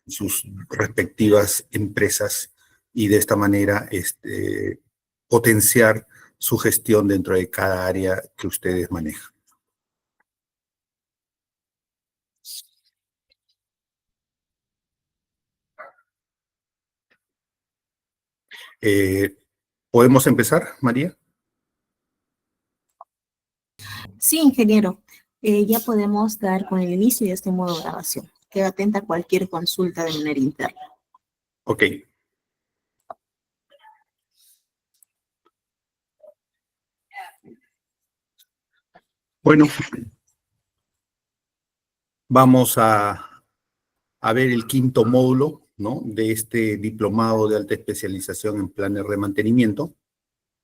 sus respectivas empresas y de esta manera potenciar su gestión dentro de cada área que ustedes manejan. ¿Podemos empezar, María? Sí, ingeniero. Ya podemos dar con el inicio de este modo de grabación. Queda atenta a cualquier consulta de manera interna. Ok. Bueno, vamos a ver el quinto módulo, ¿no?, de este diplomado de alta especialización en planes de mantenimiento,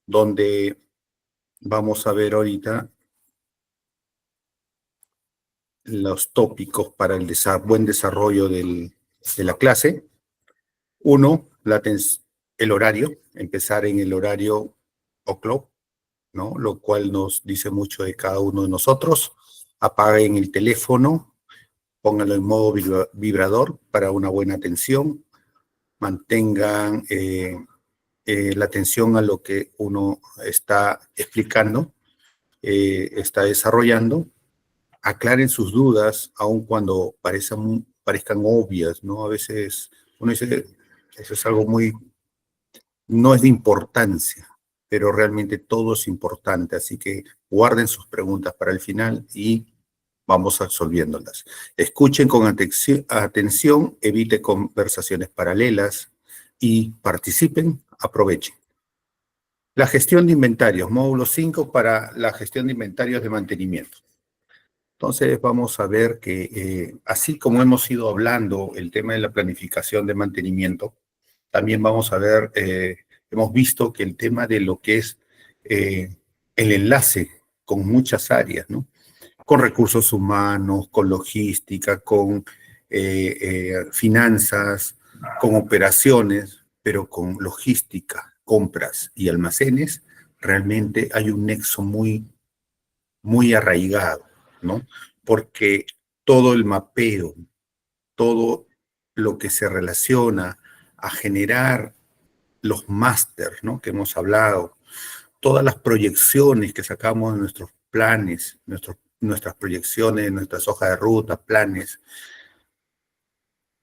donde vamos a ver ahorita los tópicos para el buen desarrollo de la clase. Uno, el horario, empezar en el horario o'clock, ¿no?, lo cual nos dice mucho de cada uno de nosotros. Apaguen el teléfono, pónganlo en modo vibrador para una buena atención. Mantengan la atención a lo que uno está explicando, está desarrollando. Aclaren sus dudas, aun cuando parezcan obvias, ¿no? A veces uno dice, eso es algo no es de importancia, pero realmente todo es importante, así que guarden sus preguntas para el final y vamos absolviéndolas. Escuchen con atención, evite conversaciones paralelas y participen, aprovechen. La gestión de inventarios, módulo 5 para la gestión de inventarios de mantenimiento. Entonces vamos a ver que así como hemos ido hablando el tema de la planificación de mantenimiento, también vamos a ver, hemos visto que el tema de lo que es el enlace con muchas áreas, ¿no?, con recursos humanos, con logística, con finanzas, con operaciones, pero con logística, compras y almacenes, realmente hay un nexo muy arraigado, ¿no? Porque todo el mapeo, todo lo que se relaciona a generar los máster, ¿no?, que hemos hablado, todas las proyecciones que sacamos de nuestros planes, nuestras proyecciones, nuestras hojas de ruta, planes,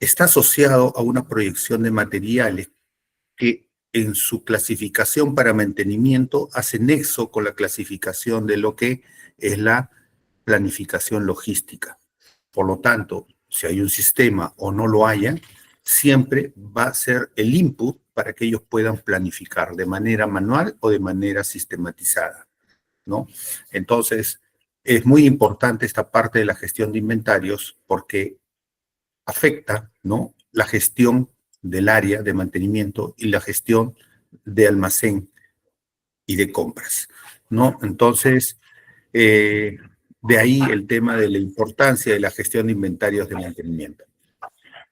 está asociado a una proyección de materiales que en su clasificación para mantenimiento hace nexo con la clasificación de lo que es la planificación logística. Por lo tanto, si hay un sistema o no lo haya, siempre va a ser el input para que ellos puedan planificar de manera manual o de manera sistematizada, ¿no? Entonces, es muy importante esta parte de la gestión de inventarios porque afecta, ¿no?, la gestión del área de mantenimiento y la gestión de almacén y de compras, ¿no? Entonces, de ahí el tema de la importancia de la gestión de inventarios de mantenimiento.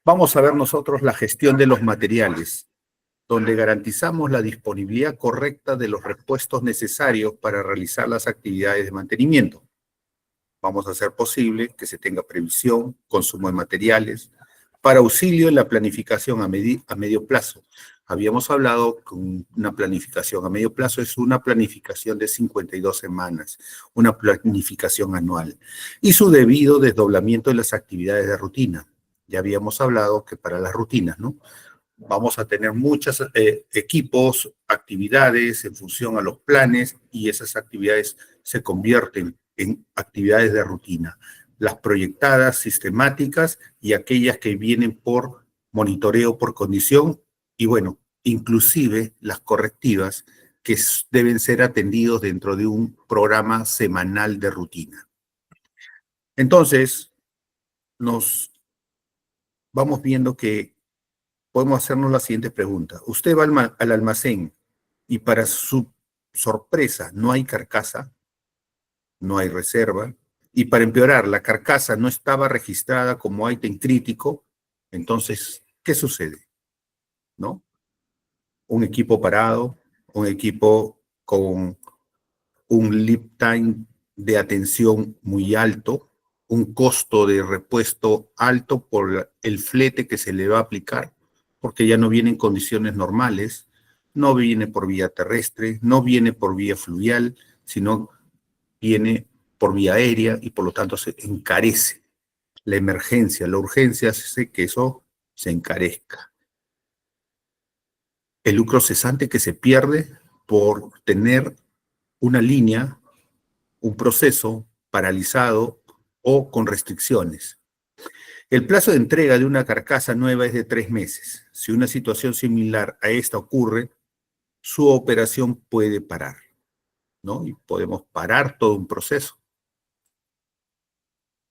Vamos a ver nosotros la gestión de los materiales, donde garantizamos la disponibilidad correcta de los repuestos necesarios para realizar las actividades de mantenimiento. Vamos a hacer posible que se tenga previsión, consumo de materiales, para auxilio en la planificación a medio plazo. Habíamos hablado que una planificación a medio plazo es una planificación de 52 semanas, una planificación anual, y su debido desdoblamiento de las actividades de rutina. Ya habíamos hablado que para las rutinas, ¿no?, vamos a tener muchos equipos, actividades en función a los planes, y esas actividades se convierten en actividades de rutina. Las proyectadas, sistemáticas, y aquellas que vienen por monitoreo por condición, y bueno, inclusive las correctivas que deben ser atendidos dentro de un programa semanal de rutina. Entonces, nos vamos viendo que podemos hacernos la siguiente pregunta. Usted va al almacén y para su sorpresa no hay carcasa, no hay reserva, y para empeorar, la carcasa no estaba registrada como ítem crítico. Entonces, ¿qué sucede? ¿No? Un equipo parado, un equipo con un lead time de atención muy alto, un costo de repuesto alto por el flete que se le va a aplicar, porque ya no viene en condiciones normales, no viene por vía terrestre, no viene por vía fluvial, sino viene por vía aérea y por lo tanto se encarece. La emergencia, la urgencia hace que eso se encarezca. El lucro cesante que se pierde por tener una línea, un proceso paralizado o con restricciones. El plazo de entrega de una carcasa nueva es de 3 meses. Si una situación similar a esta ocurre, su operación puede parar, ¿no? Y podemos parar todo un proceso.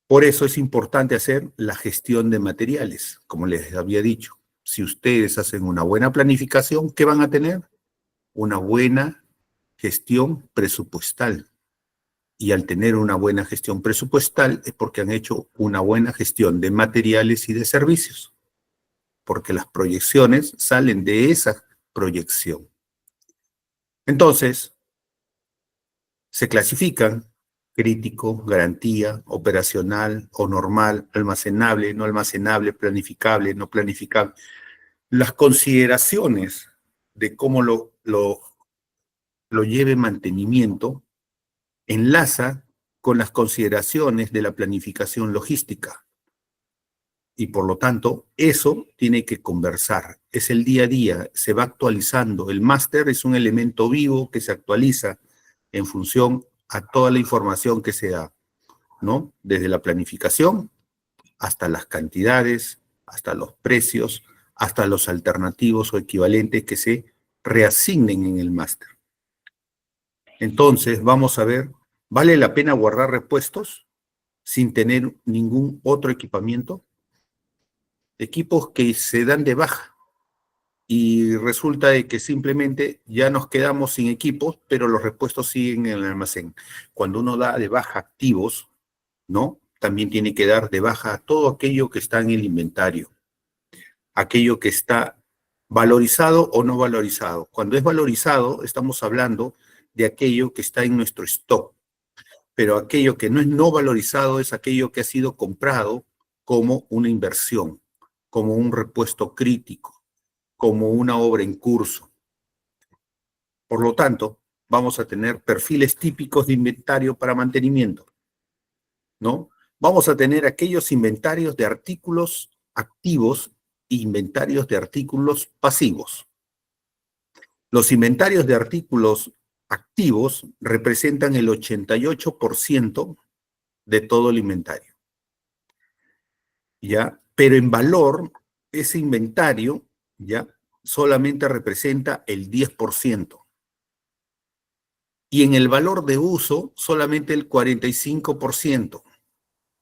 Por eso es importante hacer la gestión de materiales, como les había dicho. Si ustedes hacen una buena planificación, ¿qué van a tener? Una buena gestión presupuestal. Y al tener una buena gestión presupuestal es porque han hecho una buena gestión de materiales y de servicios, porque las proyecciones salen de esa proyección. Entonces, se clasifican crítico, garantía, operacional o normal, almacenable, no almacenable, planificable, no planificable. Las consideraciones de cómo lo lleve mantenimiento enlaza con las consideraciones de la planificación logística. Y por lo tanto, eso tiene que conversar. Es el día a día, se va actualizando. El máster es un elemento vivo que se actualiza en función a toda la información que se da, ¿no? Desde la planificación hasta las cantidades, hasta los precios, hasta los alternativos o equivalentes que se reasignen en el máster. Entonces, vamos a ver, ¿vale la pena guardar repuestos sin tener ningún otro equipamiento? Equipos que se dan de baja y resulta de que simplemente ya nos quedamos sin equipos, pero los repuestos siguen en el almacén. Cuando uno da de baja activos, ¿no? También tiene que dar de baja todo aquello que está en el inventario, aquello que está valorizado o no valorizado. Cuando es valorizado, estamos hablando de aquello que está en nuestro stock, pero aquello que no es no valorizado es aquello que ha sido comprado como una inversión, como un repuesto crítico, como una obra en curso. Por lo tanto, vamos a tener perfiles típicos de inventario para mantenimiento, ¿no? Vamos a tener aquellos inventarios de artículos activos e inventarios de artículos pasivos. Los inventarios de artículos activos representan el 88% de todo el inventario, ¿ya? Pero en valor, ese inventario, ¿ya? Solamente representa el 10%. Y en el valor de uso, solamente el 45%. O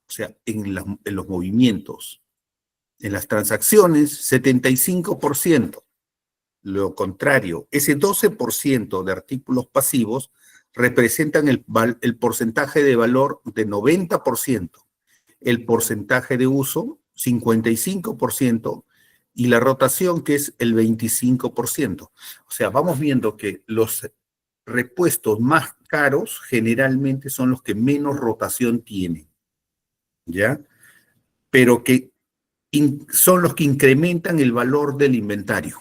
sea, en los movimientos. En las transacciones, 75%. Lo contrario, ese 12% de artículos pasivos representan el porcentaje de valor de 90%, el porcentaje de uso, 55%, y la rotación, que es el 25%. O sea, vamos viendo que los repuestos más caros generalmente son los que menos rotación tienen, ¿ya? Pero que son los que incrementan el valor del inventario.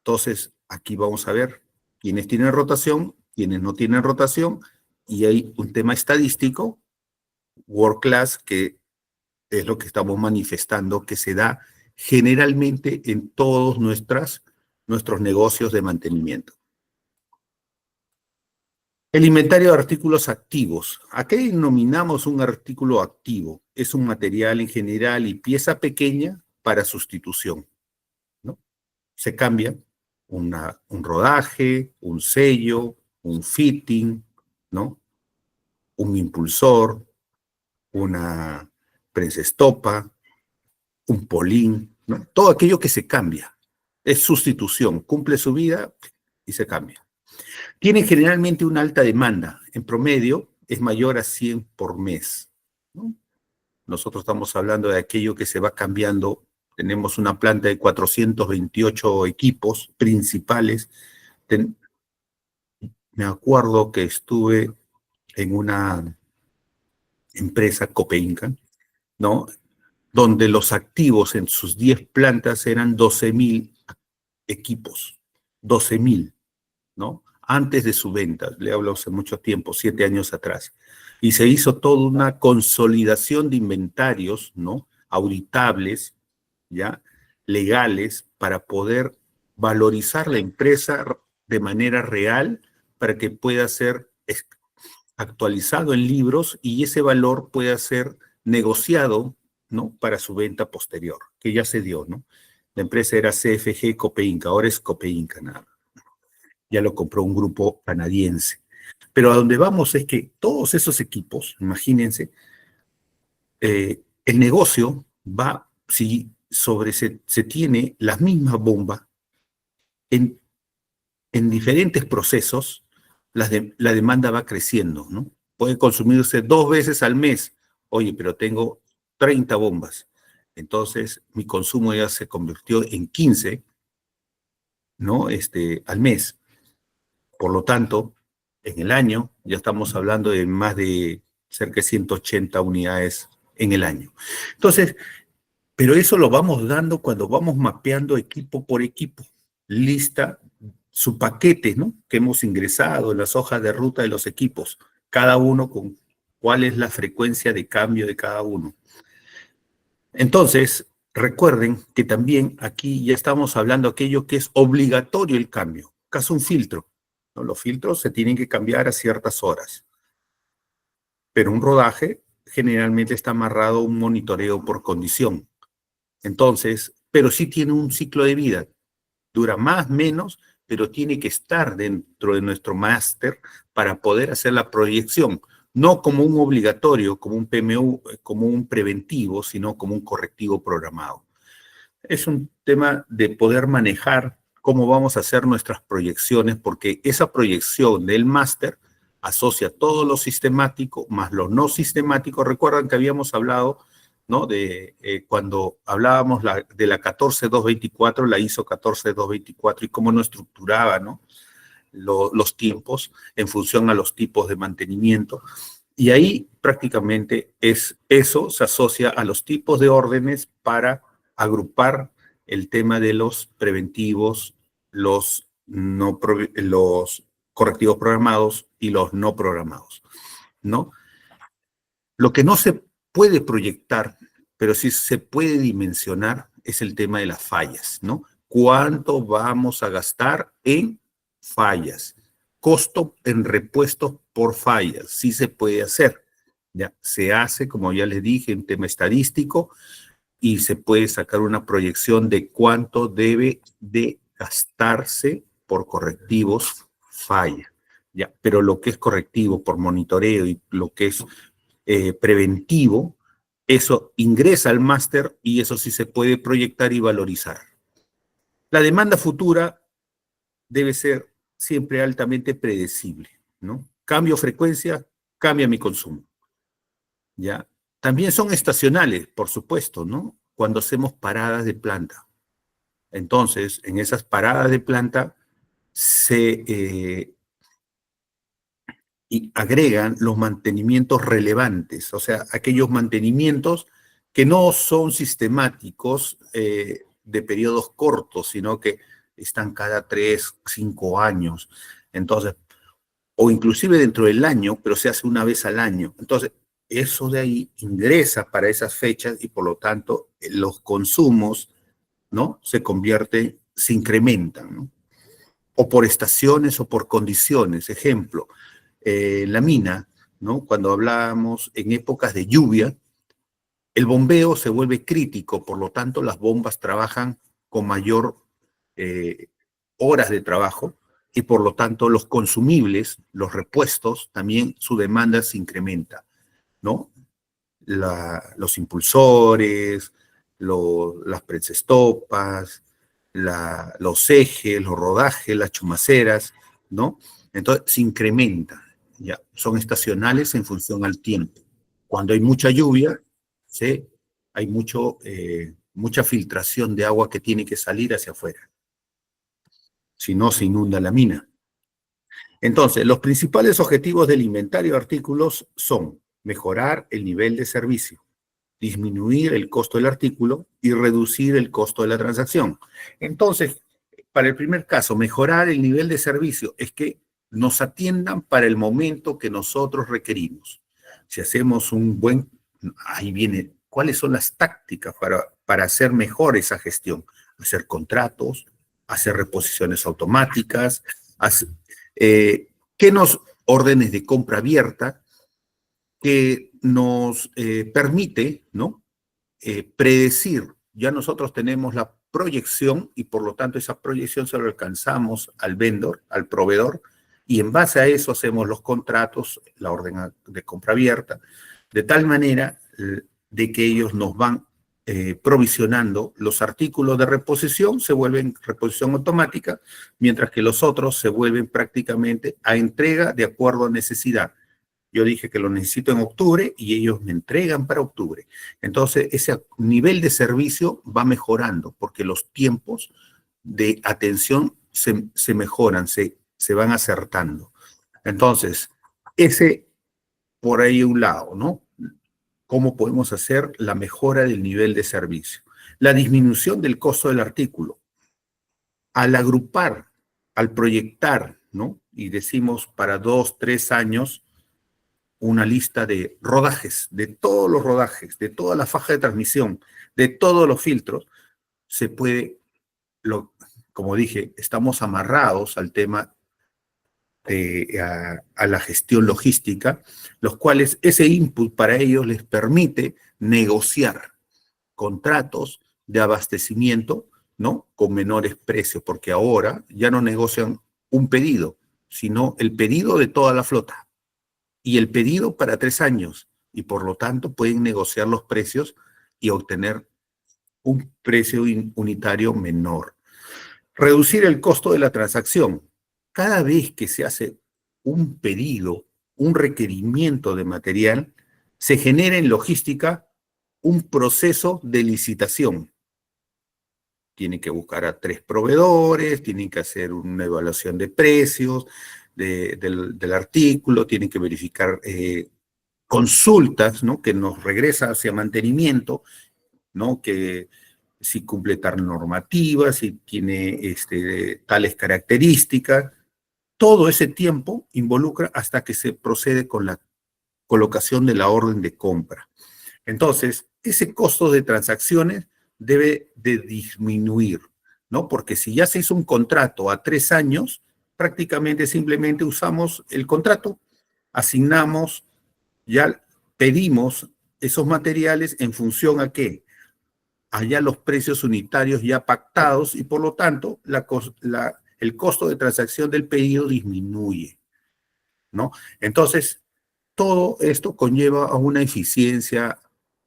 Entonces, aquí vamos a ver quiénes tienen rotación, quiénes no tienen rotación, y hay un tema estadístico, world class, que es lo que estamos manifestando, que se da generalmente en todos nuestros negocios de mantenimiento. El inventario de artículos activos. ¿A qué denominamos un artículo activo? Es un material en general y pieza pequeña para sustitución, ¿no? Se cambia un rodaje, un sello, un fitting, ¿no? Un impulsor, una prensa estopa, un polín, ¿no? Todo aquello que se cambia. Es sustitución, cumple su vida y se cambia. Tienen generalmente una alta demanda. En promedio, es mayor a 100 por mes, ¿no? Nosotros estamos hablando de aquello que se va cambiando. Tenemos una planta de 428 equipos principales. Me acuerdo que estuve en una empresa Copeinca, ¿no? Donde los activos en sus 10 plantas eran 12.000 equipos, 12.000, ¿no? Antes de su venta, le hablo hace mucho tiempo, 7 años atrás. Y se hizo toda una consolidación de inventarios, ¿no? Auditables, ¿ya? Legales, para poder valorizar la empresa de manera real, para que pueda ser actualizado en libros y ese valor pueda ser negociado, ¿no? Para su venta posterior, que ya se dio, ¿no? La empresa era CFG Copeinca, ahora es Copeinca nada. Ya lo compró un grupo canadiense. Pero a donde vamos es que todos esos equipos, imagínense, el negocio va, si se tiene las mismas bombas en diferentes procesos, la demanda va creciendo, ¿no? Puede consumirse 2 veces al mes. Oye, pero tengo 30 bombas. Entonces, mi consumo ya se convirtió en 15, ¿no? Al mes. Por lo tanto, en el año ya estamos hablando de más de cerca de 180 unidades en el año. Entonces, pero eso lo vamos dando cuando vamos mapeando equipo por equipo. Lista su paquete, ¿no? Que hemos ingresado en las hojas de ruta de los equipos, cada uno con cuál es la frecuencia de cambio de cada uno. Entonces, recuerden que también aquí ya estamos hablando de aquello que es obligatorio el cambio, caso un filtro, ¿no? Los filtros se tienen que cambiar a ciertas horas, pero un rodaje generalmente está amarrado a un monitoreo por condición. Entonces, pero sí tiene un ciclo de vida, dura más, menos, pero tiene que estar dentro de nuestro máster para poder hacer la proyección, no como un obligatorio, como un PMU, como un preventivo, sino como un correctivo programado. Es un tema de poder manejar cómo vamos a hacer nuestras proyecciones, porque esa proyección del máster asocia todo lo sistemático más lo no sistemático. Recuerdan que habíamos hablado, ¿no? De cuando hablábamos de la 14224, la ISO 14224 y cómo no estructuraba, ¿no? Los tiempos en función a los tipos de mantenimiento. Y ahí prácticamente eso se asocia a los tipos de órdenes para agrupar el tema de los preventivos, los correctivos programados y los no programados, ¿no? Lo que no se puede proyectar, pero sí se puede dimensionar, es el tema de las fallas, ¿no? ¿Cuánto vamos a gastar en fallas? Costo en repuestos por fallas, sí se puede hacer. Ya se hace, como ya les dije, en tema estadístico y se puede sacar una proyección de cuánto debe de gastarse por correctivos falla. Ya, pero lo que es correctivo por monitoreo y lo que es preventivo, eso ingresa al máster y eso sí se puede proyectar y valorizar. La demanda futura debe ser siempre altamente predecible, ¿no? Cambio frecuencia, cambia mi consumo, ¿ya? También son estacionales, por supuesto, ¿no? Cuando hacemos paradas de planta. Entonces, en esas paradas de planta y agregan los mantenimientos relevantes, o sea, aquellos mantenimientos que no son sistemáticos de periodos cortos, sino que están cada 3, 5 años. Entonces, o inclusive dentro del año, pero se hace una vez al año. Entonces, eso de ahí ingresa para esas fechas y por lo tanto los consumos, ¿no? Se incrementan, ¿no? O por estaciones o por condiciones. Ejemplo, la mina, ¿no? Cuando hablábamos en épocas de lluvia, el bombeo se vuelve crítico, por lo tanto las bombas trabajan con mayor horas de trabajo y por lo tanto los consumibles, los repuestos, también su demanda se incrementa, ¿no? Los impulsores, las prensestopas, los ejes, los rodajes, las chumaceras, ¿no? Entonces se incrementa, ya, son estacionales en función al tiempo. Cuando hay mucha lluvia, ¿sí? Hay mucha filtración de agua que tiene que salir hacia afuera. Si no, se inunda la mina. Entonces, los principales objetivos del inventario de artículos son mejorar el nivel de servicio, disminuir el costo del artículo y reducir el costo de la transacción. Entonces, para el primer caso, mejorar el nivel de servicio es que nos atiendan para el momento que nosotros requerimos. Si hacemos un buen, ahí viene, ¿cuáles son las tácticas para hacer mejor esa gestión? Hacer contratos, hacer reposiciones automáticas, que nos órdenes de compra abierta, que nos permite, ¿no? Predecir. Ya nosotros tenemos la proyección y por lo tanto esa proyección se lo alcanzamos al vendor, al proveedor, y en base a eso hacemos los contratos, la orden de compra abierta, de tal manera de que ellos nos van provisionando los artículos de reposición, se vuelven reposición automática, mientras que los otros se vuelven prácticamente a entrega de acuerdo a necesidad. Yo dije que lo necesito en octubre y ellos me entregan para octubre. Entonces, ese nivel de servicio va mejorando porque los tiempos de atención se mejoran, se van acertando. Entonces, ese por ahí un lado, ¿no? ¿Cómo podemos hacer la mejora del nivel de servicio? La disminución del costo del artículo. Al agrupar, al proyectar, ¿no? Y decimos para 2, 3 años, una lista de rodajes, de todos los rodajes, de toda la faja de transmisión, de todos los filtros, se puede, como dije, estamos amarrados al tema a la gestión logística, los cuales ese input para ellos les permite negociar contratos de abastecimiento, ¿no? Con menores precios, porque ahora ya no negocian un pedido, sino el pedido de toda la flota y el pedido para 3 años, y por lo tanto pueden negociar los precios y obtener un precio unitario menor. Reducir el costo de la transacción. Cada vez que se hace un pedido, un requerimiento de material, se genera en logística un proceso de licitación. Tienen que buscar a 3 proveedores, tienen que hacer una evaluación de precios del artículo, tienen que verificar consultas, ¿no? Que nos regresa hacia mantenimiento, ¿no? Que si cumple tal normativa, si tiene tales características. Todo ese tiempo involucra hasta que se procede con la colocación de la orden de compra. Entonces, ese costo de transacciones debe de disminuir, ¿no? Porque si ya se hizo un contrato a 3 años, prácticamente simplemente usamos el contrato, asignamos, ya pedimos esos materiales en función a qué, allá los precios unitarios ya pactados y por lo tanto el costo de transacción del pedido disminuye, ¿no? Entonces, todo esto conlleva a una eficiencia,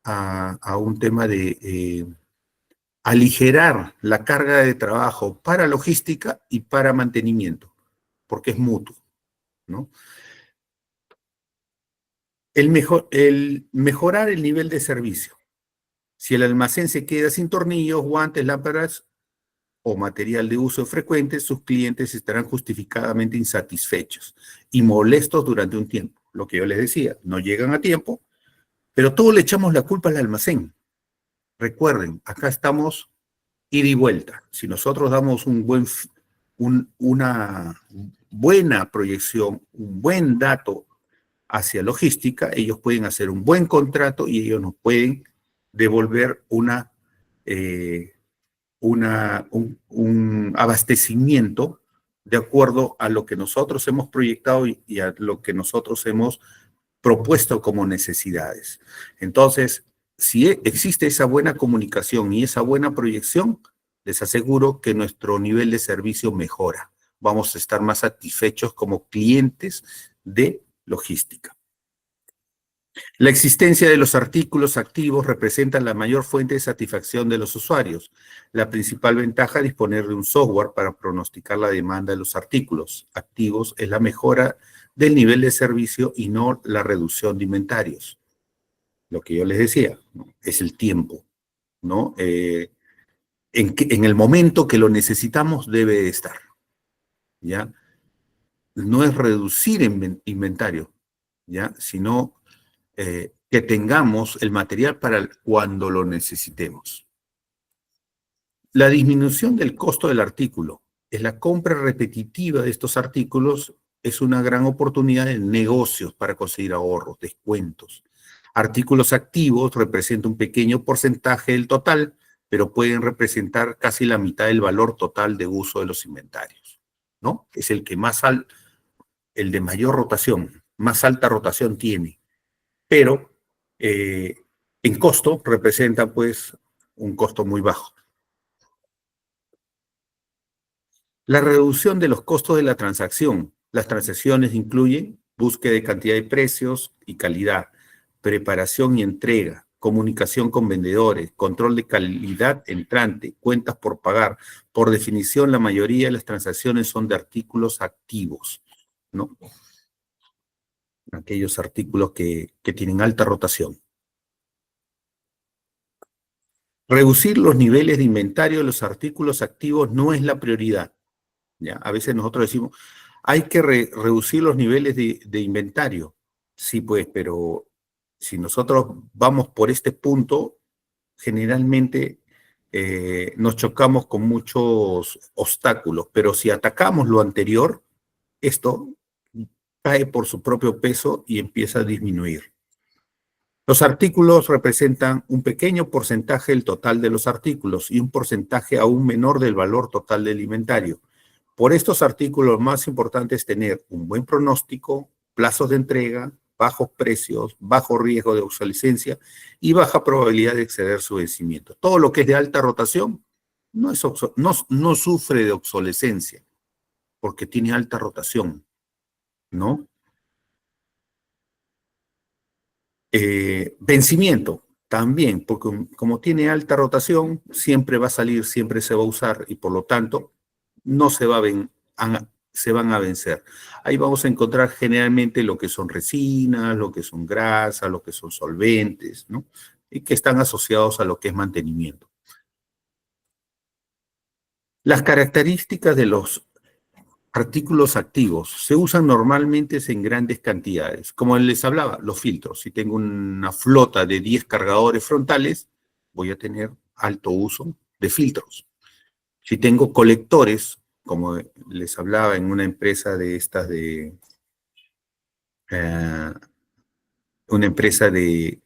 a un tema de aligerar la carga de trabajo para logística y para mantenimiento, porque es mutuo, ¿no? El mejorar el nivel de servicio. Si el almacén se queda sin tornillos, guantes, lámparas o material de uso frecuente, sus clientes estarán justificadamente insatisfechos y molestos durante un tiempo. Lo que yo les decía, no llegan a tiempo, pero todos le echamos la culpa al almacén. Recuerden, acá estamos ida y vuelta. Si nosotros damos una buena proyección, un buen dato hacia logística, ellos pueden hacer un buen contrato y ellos nos pueden devolver un abastecimiento de acuerdo a lo que nosotros hemos proyectado y a lo que nosotros hemos propuesto como necesidades. Entonces, si existe esa buena comunicación y esa buena proyección, les aseguro que nuestro nivel de servicio mejora. Vamos a estar más satisfechos como clientes de logística. La existencia de los artículos activos representa la mayor fuente de satisfacción de los usuarios. La principal ventaja de disponer de un software para pronosticar la demanda de los artículos activos es la mejora del nivel de servicio y no la reducción de inventarios. Lo que yo les decía, ¿no? Es el tiempo, ¿no? En el momento que lo necesitamos debe estar, ¿ya? No es reducir inventario, ¿ya? Sino que tengamos el material para cuando lo necesitemos. La disminución del costo del artículo. Es la compra repetitiva de estos artículos es una gran oportunidad en negocios para conseguir ahorros, descuentos. Artículos activos representan un pequeño porcentaje del total, pero pueden representar casi la mitad del valor total de uso de los inventarios, ¿no? Es el que el de mayor rotación, más alta rotación tiene, pero en costo representa pues un costo muy bajo. La reducción de los costos de la transacción. Las transacciones incluyen búsqueda de cantidad de precios y calidad, preparación y entrega, comunicación con vendedores, control de calidad entrante, cuentas por pagar. Por definición, la mayoría de las transacciones son de artículos activos, ¿no? Aquellos artículos que tienen alta rotación. Reducir los niveles de inventario de los artículos activos no es la prioridad. ¿Ya? A veces nosotros decimos, hay que reducir los niveles de inventario. Sí, pues, pero si nosotros vamos por este punto, generalmente nos chocamos con muchos obstáculos, pero si atacamos lo anterior, esto cae por su propio peso y empieza a disminuir. Los artículos representan un pequeño porcentaje del total de los artículos y un porcentaje aún menor del valor total del inventario. Por estos artículos, lo más importante es tener un buen pronóstico, plazos de entrega, bajos precios, bajo riesgo de obsolescencia y baja probabilidad de exceder su vencimiento. Todo lo que es de alta rotación no sufre de obsolescencia porque tiene alta rotación, ¿no? Vencimiento, también, porque como tiene alta rotación, siempre va a salir, siempre se va a usar y por lo tanto no se van a vencer. Ahí vamos a encontrar generalmente lo que son resinas, lo que son grasas, lo que son solventes, ¿no? Y que están asociados a lo que es mantenimiento. Las características de los artículos activos se usan normalmente en grandes cantidades. Como les hablaba, los filtros. Si tengo una flota de 10 cargadores frontales, voy a tener alto uso de filtros. Si tengo colectores, como les hablaba en una empresa de estas una empresa de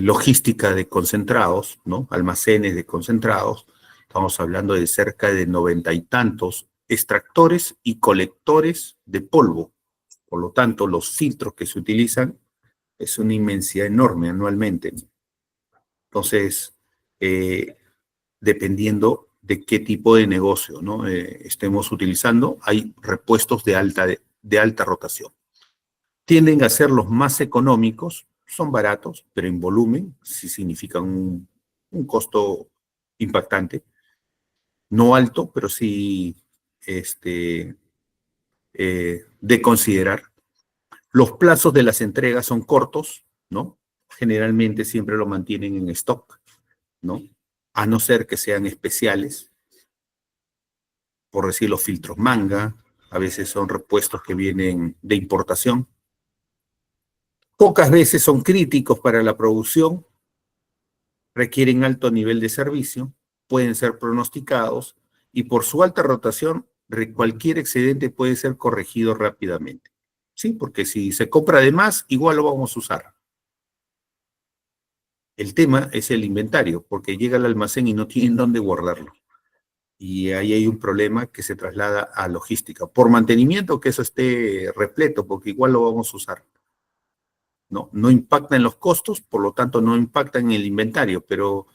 logística de concentrados, ¿no? Almacenes de concentrados, estamos hablando de cerca de 90 y tantos extractores y colectores de polvo. Por lo tanto, los filtros que se utilizan es una inmensidad enorme anualmente. Entonces, dependiendo de qué tipo de negocio, ¿no? Estemos utilizando, hay repuestos de alta rotación. Tienden a ser los más económicos, son baratos, pero en volumen sí significan un costo impactante. No alto, pero sí de considerar. Los plazos de las entregas son cortos, ¿no? Generalmente siempre lo mantienen en stock, ¿no? A no ser que sean especiales, por decir los filtros manga, a veces son repuestos que vienen de importación. Pocas veces son críticos para la producción, requieren alto nivel de servicio, pueden ser pronosticados y por su alta rotación, cualquier excedente puede ser corregido rápidamente. Sí, porque si se compra de más, igual lo vamos a usar. El tema es el inventario, porque llega al almacén y no tienen dónde guardarlo. Y ahí hay un problema que se traslada a logística. Por mantenimiento, que eso esté repleto, porque igual lo vamos a usar. No impacta en los costos, por lo tanto no impacta en el inventario, pero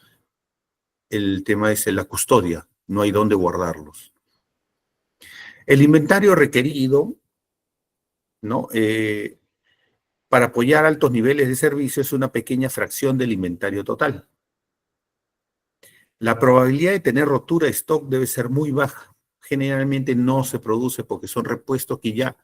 el tema es en la custodia, no hay dónde guardarlos. El inventario requerido, ¿no? Para apoyar altos niveles de servicio es una pequeña fracción del inventario total. La probabilidad de tener rotura de stock debe ser muy baja. Generalmente no se produce porque son repuestos que ya,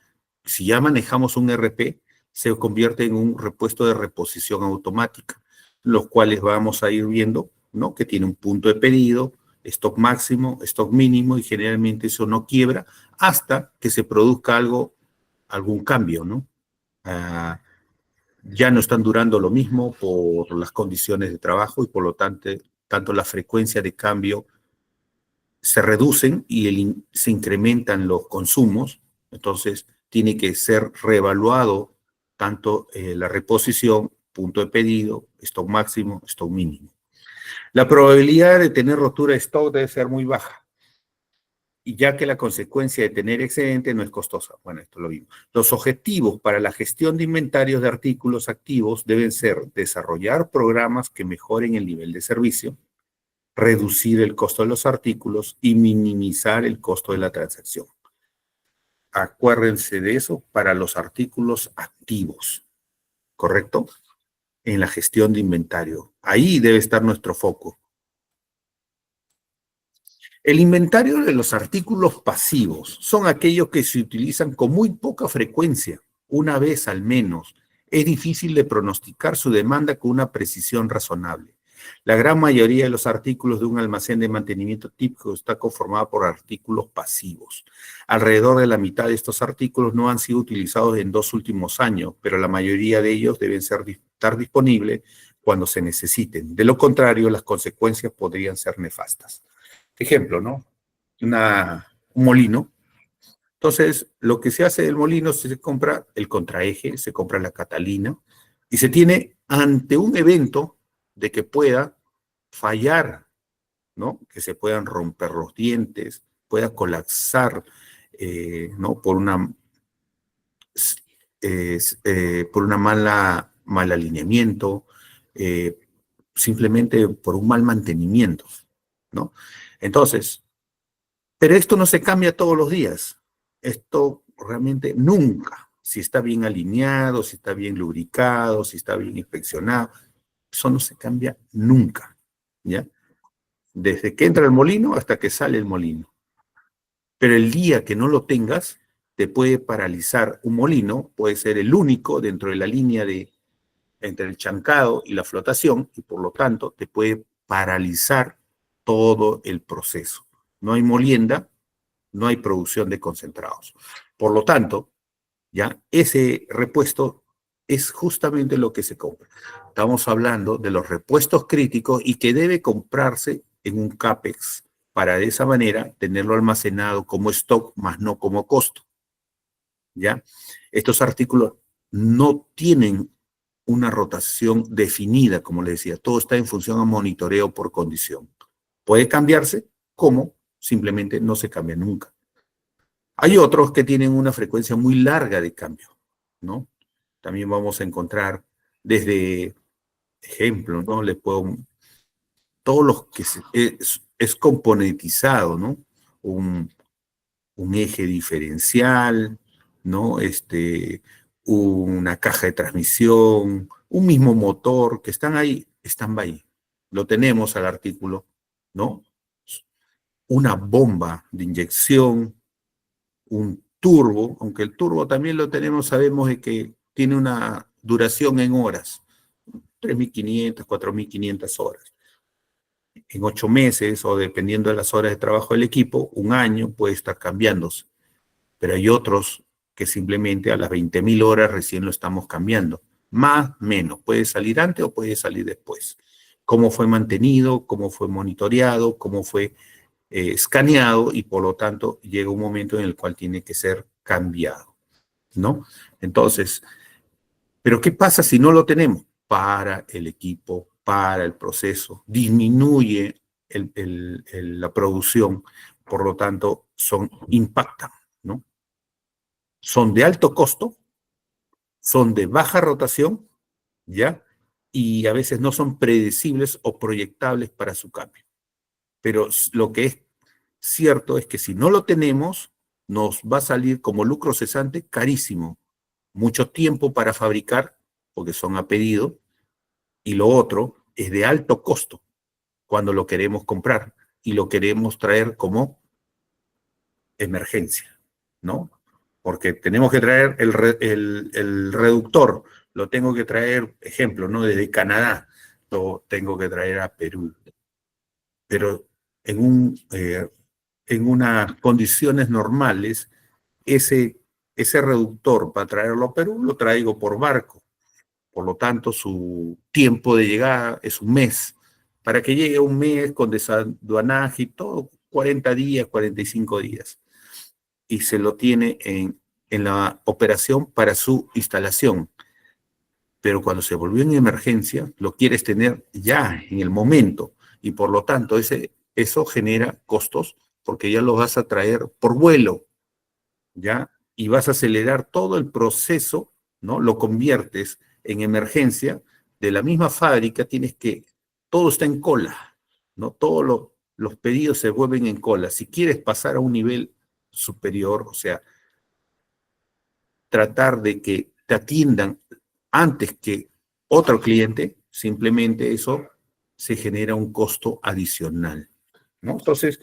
si ya manejamos un RP, se convierte en un repuesto de reposición automática, los cuales vamos a ir viendo, ¿no? Que tiene un punto de pedido, stock máximo, stock mínimo, y generalmente eso no quiebra hasta que se produzca algún cambio, ¿no? ya no están durando lo mismo por las condiciones de trabajo y por lo tanto la frecuencia de cambio se reducen y se incrementan los consumos, entonces tiene que ser reevaluado tanto la reposición, punto de pedido, stock máximo, stock mínimo. La probabilidad de tener rotura de stock debe ser muy baja, y ya que la consecuencia de tener excedente no es costosa. Bueno, esto lo vimos. Los objetivos para la gestión de inventarios de artículos activos deben ser desarrollar programas que mejoren el nivel de servicio, reducir el costo de los artículos y minimizar el costo de la transacción. Acuérdense de eso para los artículos activos, ¿correcto? En la gestión de inventario. Ahí debe estar nuestro foco. El inventario de los artículos pasivos son aquellos que se utilizan con muy poca frecuencia, una vez al menos. Es difícil de pronosticar su demanda con una precisión razonable. La gran mayoría de los artículos de un almacén de mantenimiento típico está conformada por artículos pasivos. Alrededor de la mitad de estos artículos no han sido utilizados en 2 últimos años, pero la mayoría de ellos deben estar disponibles cuando se necesiten. De lo contrario, las consecuencias podrían ser nefastas. Ejemplo, ¿no? Un molino. Entonces, lo que se hace del molino, se compra el contraeje, se compra la catalina, y se tiene ante un evento de que pueda fallar, ¿no? Que se puedan romper los dientes, pueda colapsar, ¿no? Por una mal alineamiento, simplemente por un mal mantenimiento, ¿no? Entonces, pero esto no se cambia todos los días. Esto realmente nunca. Si está bien alineado, si está bien lubricado, si está bien inspeccionado, eso no se cambia nunca, ¿ya? Desde que entra el molino hasta que sale el molino. Pero el día que no lo tengas, te puede paralizar un molino, puede ser el único dentro de la línea entre el chancado y la flotación, y por lo tanto te puede paralizar todo el proceso. No hay molienda, no hay producción de concentrados. Por lo tanto, ya ese repuesto es justamente lo que se compra. Estamos hablando de los repuestos críticos y que debe comprarse en un CAPEX para de esa manera tenerlo almacenado como stock, más no como costo. ¿Ya? Estos artículos no tienen una rotación definida, como les decía, todo está en función a monitoreo por condición. Puede cambiarse, como simplemente no se cambia nunca. Hay otros que tienen una frecuencia muy larga de cambio, ¿no? También vamos a encontrar desde ejemplos, ¿no? Todos los que es componentizado, ¿no? Un eje diferencial, ¿no? Una caja de transmisión, un mismo motor, que están ahí, stand-by. Lo tenemos al artículo, ¿no? Una bomba de inyección, un turbo, aunque el turbo también lo tenemos, sabemos de que tiene una duración en horas, 3.500, 4.500 horas. En 8 meses, o dependiendo de las horas de trabajo del equipo, un año puede estar cambiándose. Pero hay otros que simplemente a las 20.000 horas recién lo estamos cambiando. Más, menos. Puede salir antes o puede salir después. Cómo fue mantenido, cómo fue monitoreado, cómo fue escaneado, y por lo tanto llega un momento en el cual tiene que ser cambiado, ¿no? Entonces, ¿pero qué pasa si no lo tenemos? Para el equipo, para el proceso, disminuye la producción, por lo tanto impactan, ¿no? Son de alto costo, son de baja rotación, ¿ya? Y a veces no son predecibles o proyectables para su cambio. Pero lo que es cierto es que si no lo tenemos, nos va a salir como lucro cesante carísimo. Mucho tiempo para fabricar, porque son a pedido, y lo otro es de alto costo cuando lo queremos comprar y lo queremos traer como emergencia, ¿no? Porque tenemos que traer el reductor, lo tengo que traer, ejemplo, ¿no? Desde Canadá, lo tengo que traer a Perú. Pero en unas condiciones normales, ese reductor para traerlo a Perú lo traigo por barco. Por lo tanto, su tiempo de llegada es un mes. Para que llegue un mes con desaduanaje y todo, 40 días, 45 días. Y se lo tiene en la operación para su instalación. Pero cuando se volvió en emergencia, lo quieres tener ya, en el momento. Y por lo tanto, eso genera costos porque ya lo vas a traer por vuelo, ¿ya? Y vas a acelerar todo el proceso, ¿no? Lo conviertes en emergencia. De la misma fábrica todo está en cola, ¿no? Todos los pedidos se vuelven en cola. Si quieres pasar a un nivel superior, o sea, tratar de que te atiendan antes que otro cliente, simplemente eso se genera un costo adicional, ¿no? Entonces,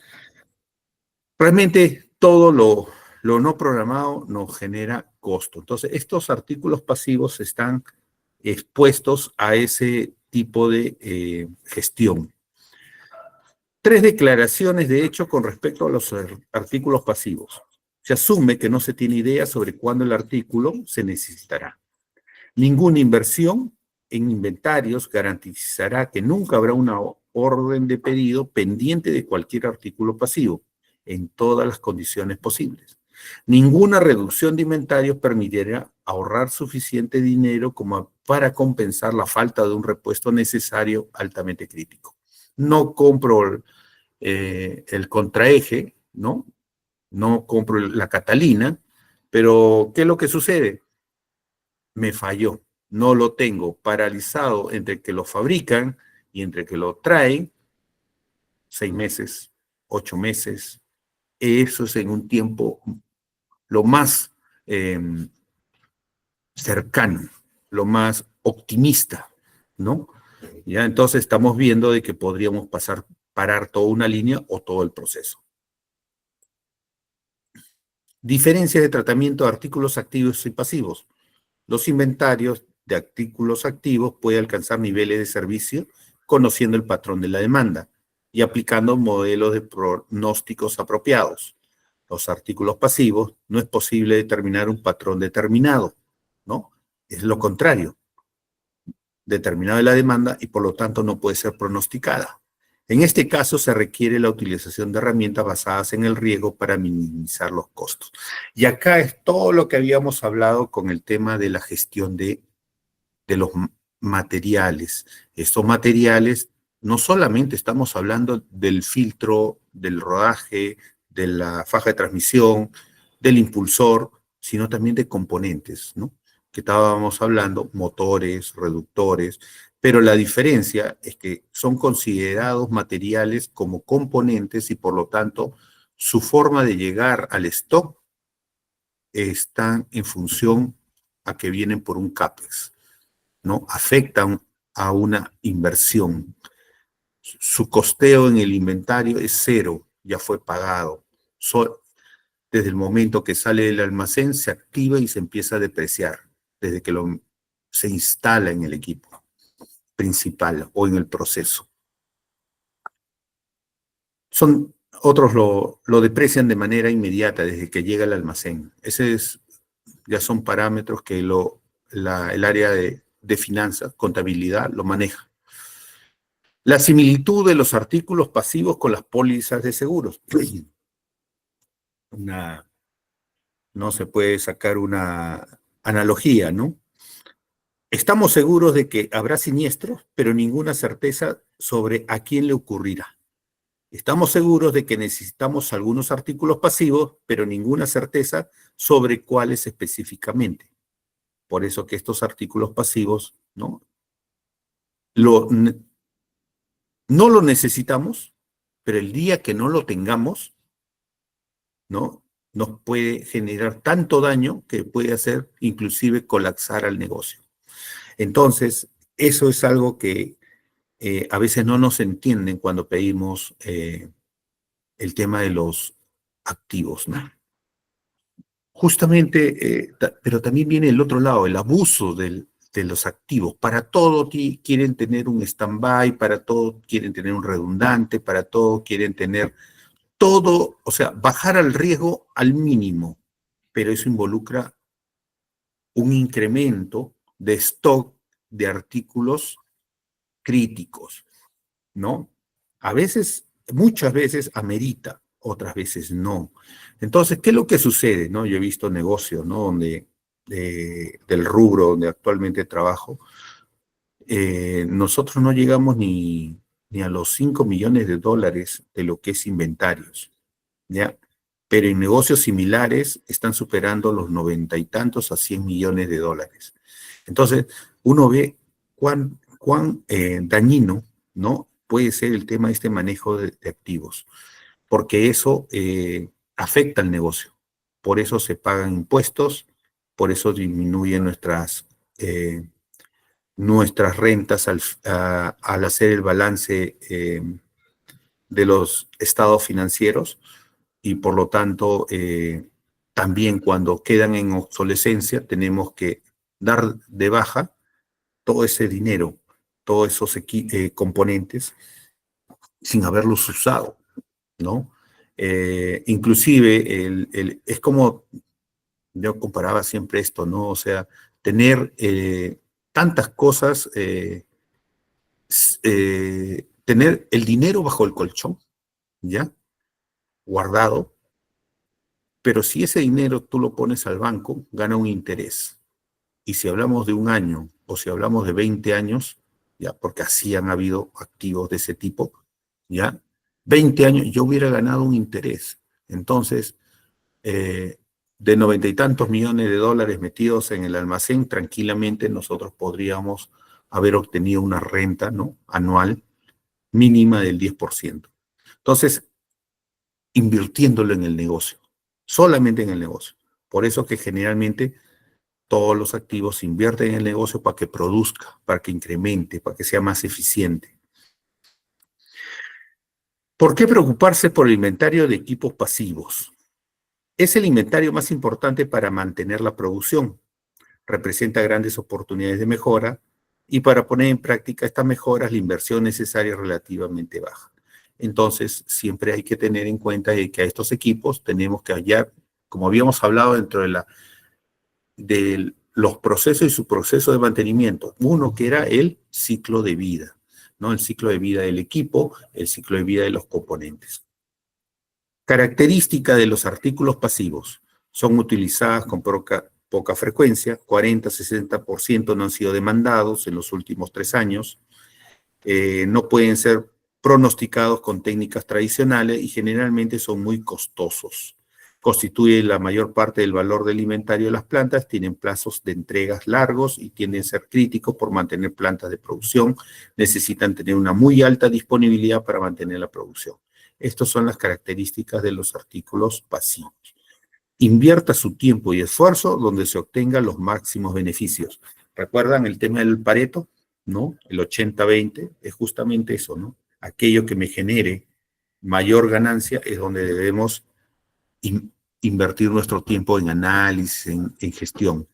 realmente todo lo no programado nos genera costo. Entonces, estos artículos pasivos están expuestos a ese tipo de gestión. 3 declaraciones de hecho con respecto a los artículos pasivos. Se asume que no se tiene idea sobre cuándo el artículo se necesitará. Ninguna inversión en inventarios garantizará que nunca habrá una orden de pedido pendiente de cualquier artículo pasivo, en todas las condiciones posibles. Ninguna reducción de inventarios permitirá ahorrar suficiente dinero como para compensar la falta de un repuesto necesario altamente crítico. No compro el contraeje, ¿no? No compro la Catalina, pero ¿qué es lo que sucede? Me falló, no lo tengo, paralizado entre que lo fabrican y entre que lo traen, 6 meses, 8 meses, eso es en un tiempo lo más eh, cercano, lo más optimista, ¿no? Ya, entonces estamos viendo de que podríamos parar toda una línea o todo el proceso. Diferencia de tratamiento de artículos activos y pasivos. Los inventarios de artículos activos pueden alcanzar niveles de servicio conociendo el patrón de la demanda y aplicando modelos de pronósticos apropiados. Los artículos pasivos no es posible determinar un patrón determinado, ¿no? Es lo contrario, determinada la demanda y por lo tanto no puede ser pronosticada. En este caso se requiere la utilización de herramientas basadas en el riesgo para minimizar los costos. Y acá es todo lo que habíamos hablado con el tema de la gestión de los materiales. Estos materiales, no solamente estamos hablando del filtro, del rodaje, de la faja de transmisión, del impulsor, sino también de componentes, ¿no? Que estábamos hablando, motores, reductores, pero la diferencia es que son considerados materiales como componentes y por lo tanto su forma de llegar al stock está en función a que vienen por un CAPEX, ¿no? Afectan a una inversión. Su costeo en el inventario es cero, ya fue pagado. Desde el momento que sale del almacén se activa y se empieza a depreciar, desde que se instala en el equipo principal o en el proceso. Otros lo deprecian de manera inmediata desde que llega al almacén. Ya son parámetros que el área de finanzas, contabilidad, lo maneja. La similitud de los artículos pasivos con las pólizas de seguros. No se puede sacar una analogía, ¿no? Estamos seguros de que habrá siniestros, pero ninguna certeza sobre a quién le ocurrirá. Estamos seguros de que necesitamos algunos artículos pasivos, pero ninguna certeza sobre cuáles específicamente. Por eso que estos artículos pasivos, ¿no? No lo necesitamos, pero el día que no lo tengamos, ¿no? Nos puede generar tanto daño que puede hacer inclusive colapsar al negocio. Entonces, eso es algo que a veces no nos entienden cuando pedimos el tema de los activos, ¿no? Justamente, pero también viene el otro lado, el abuso de los activos. Para todo quieren tener un stand-by, para todo quieren tener un redundante, para todo quieren tener todo, o sea, bajar al riesgo al mínimo, pero eso involucra un incremento de stock de artículos críticos, ¿no? A veces, muchas veces amerita, otras veces no. Entonces, ¿qué es lo que sucede? ¿No? Yo he visto negocios, ¿no? Del rubro donde actualmente trabajo, nosotros no llegamos ni a los 5 millones de dólares de lo que es inventarios, ¿ya? Pero en negocios similares están superando los 90 y tantos a 100 millones de dólares. Entonces, uno ve cuán dañino, ¿no? Puede ser el tema de este manejo de activos, porque eso afecta al negocio. Por eso se pagan impuestos, por eso disminuyen nuestras rentas al hacer el balance de los estados financieros y por lo tanto también cuando quedan en obsolescencia tenemos que dar de baja todo ese dinero, todos esos componentes sin haberlos usado, ¿no? Inclusive es como yo comparaba siempre esto, ¿no? O sea, tener tantas cosas, tener el dinero bajo el colchón, ¿ya? Guardado, pero si ese dinero tú lo pones al banco, gana un interés. Y si hablamos de un año o si hablamos de 20 años, ya, porque así han habido activos de ese tipo, ya, 20 años yo hubiera ganado un interés. Entonces, de 90 y tantos millones de dólares metidos en el almacén, tranquilamente nosotros podríamos haber obtenido una renta, ¿no? Anual mínima del 10%. Entonces, invirtiéndolo en el negocio, solamente en el negocio. Por eso que generalmente todos los activos se invierten en el negocio para que produzca, para que incremente, para que sea más eficiente. ¿Por qué preocuparse por el inventario de equipos pasivos? Es el inventario más importante para mantener la producción. Representa grandes oportunidades de mejora y para poner en práctica estas mejoras la inversión necesaria es relativamente baja. Entonces, siempre hay que tener en cuenta que a estos equipos tenemos que hallar, como habíamos hablado dentro de los procesos y su proceso de mantenimiento, uno que era el ciclo de vida, ¿no? El ciclo de vida del equipo, el ciclo de vida de los componentes. Característica de los artículos pasivos. Son utilizadas con poca frecuencia, 40-60% no han sido demandados en los últimos 3 años, no pueden ser pronosticados con técnicas tradicionales y generalmente son muy costosos. Constituye la mayor parte del valor del inventario de las plantas, tienen plazos de entregas largos y tienden a ser críticos por mantener plantas de producción, necesitan tener una muy alta disponibilidad para mantener la producción. Estas son las características de los artículos pasivos. Invierta su tiempo y esfuerzo donde se obtengan los máximos beneficios. ¿Recuerdan el tema del Pareto? ¿No? El 80-20 es justamente eso, ¿no? Aquello que me genere mayor ganancia es donde debemos invertir nuestro tiempo en análisis, en gestión.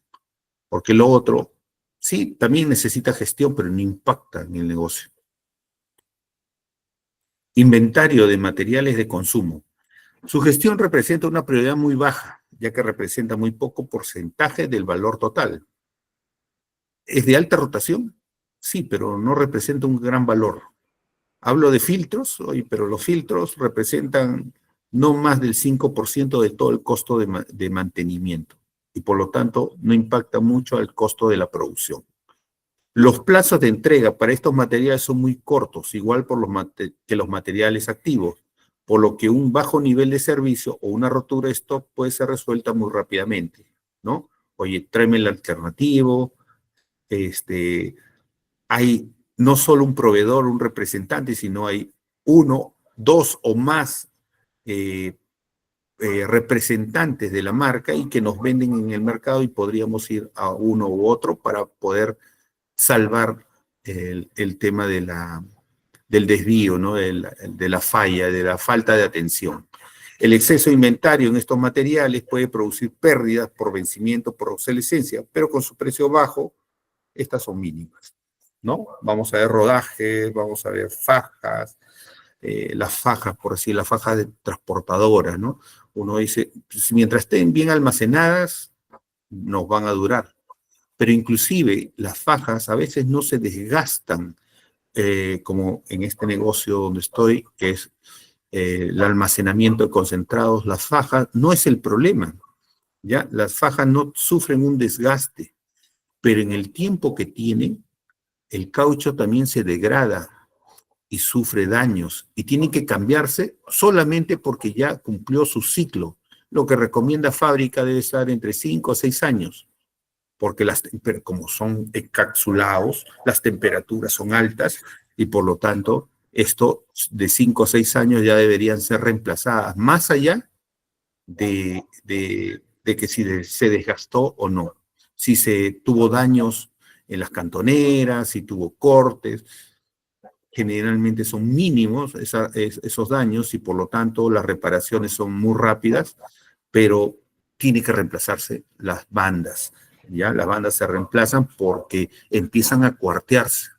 Porque lo otro, sí, también necesita gestión, pero no impacta en el negocio. Inventario de materiales de consumo. Su gestión representa una prioridad muy baja, ya que representa muy poco porcentaje del valor total. ¿Es de alta rotación? Sí, pero no representa un gran valor. Hablo de filtros, oye, pero los filtros representan no más del 5% de todo el costo de mantenimiento y por lo tanto no impacta mucho al costo de la producción. Los plazos de entrega para estos materiales son muy cortos, igual que los materiales activos, por lo que un bajo nivel de servicio o una rotura de stock puede ser resuelta muy rápidamente, ¿no? Oye, tráeme el alternativo, hay no solo un proveedor, un representante, sino hay 1, 2 o más representantes de la marca y que nos venden en el mercado y podríamos ir a uno u otro para poder salvar el tema del desvío, ¿no? de la falla, de la falta de atención. El exceso de inventario en estos materiales puede producir pérdidas por vencimiento, por obsolescencia, pero con su precio bajo, estas son mínimas, ¿no? Vamos a ver rodajes, vamos a ver fajas, las fajas, por decir, las fajas de transportadoras, ¿no? Uno dice, pues, mientras estén bien almacenadas, nos van a durar. pero inclusive las fajas a veces no se desgastan, como en este negocio donde estoy, que es el almacenamiento de concentrados. Las fajas no es el problema, ¿ya? Las fajas no sufren un desgaste, pero en el tiempo que tienen, el caucho también se degrada y sufre daños y tiene que cambiarse solamente porque ya cumplió su ciclo. Lo que recomienda fábrica debe estar entre 5 o 6 años, porque como son encapsulados, las temperaturas son altas y por lo tanto esto de 5 o 6 años ya deberían ser reemplazadas, más allá de que si se desgastó o no, si se tuvo daños en las cantoneras, si tuvo cortes. Generalmente son mínimos esos daños y por lo tanto las reparaciones son muy rápidas, pero tiene que reemplazarse las bandas, ¿ya? Las bandas se reemplazan porque empiezan a cuartearse,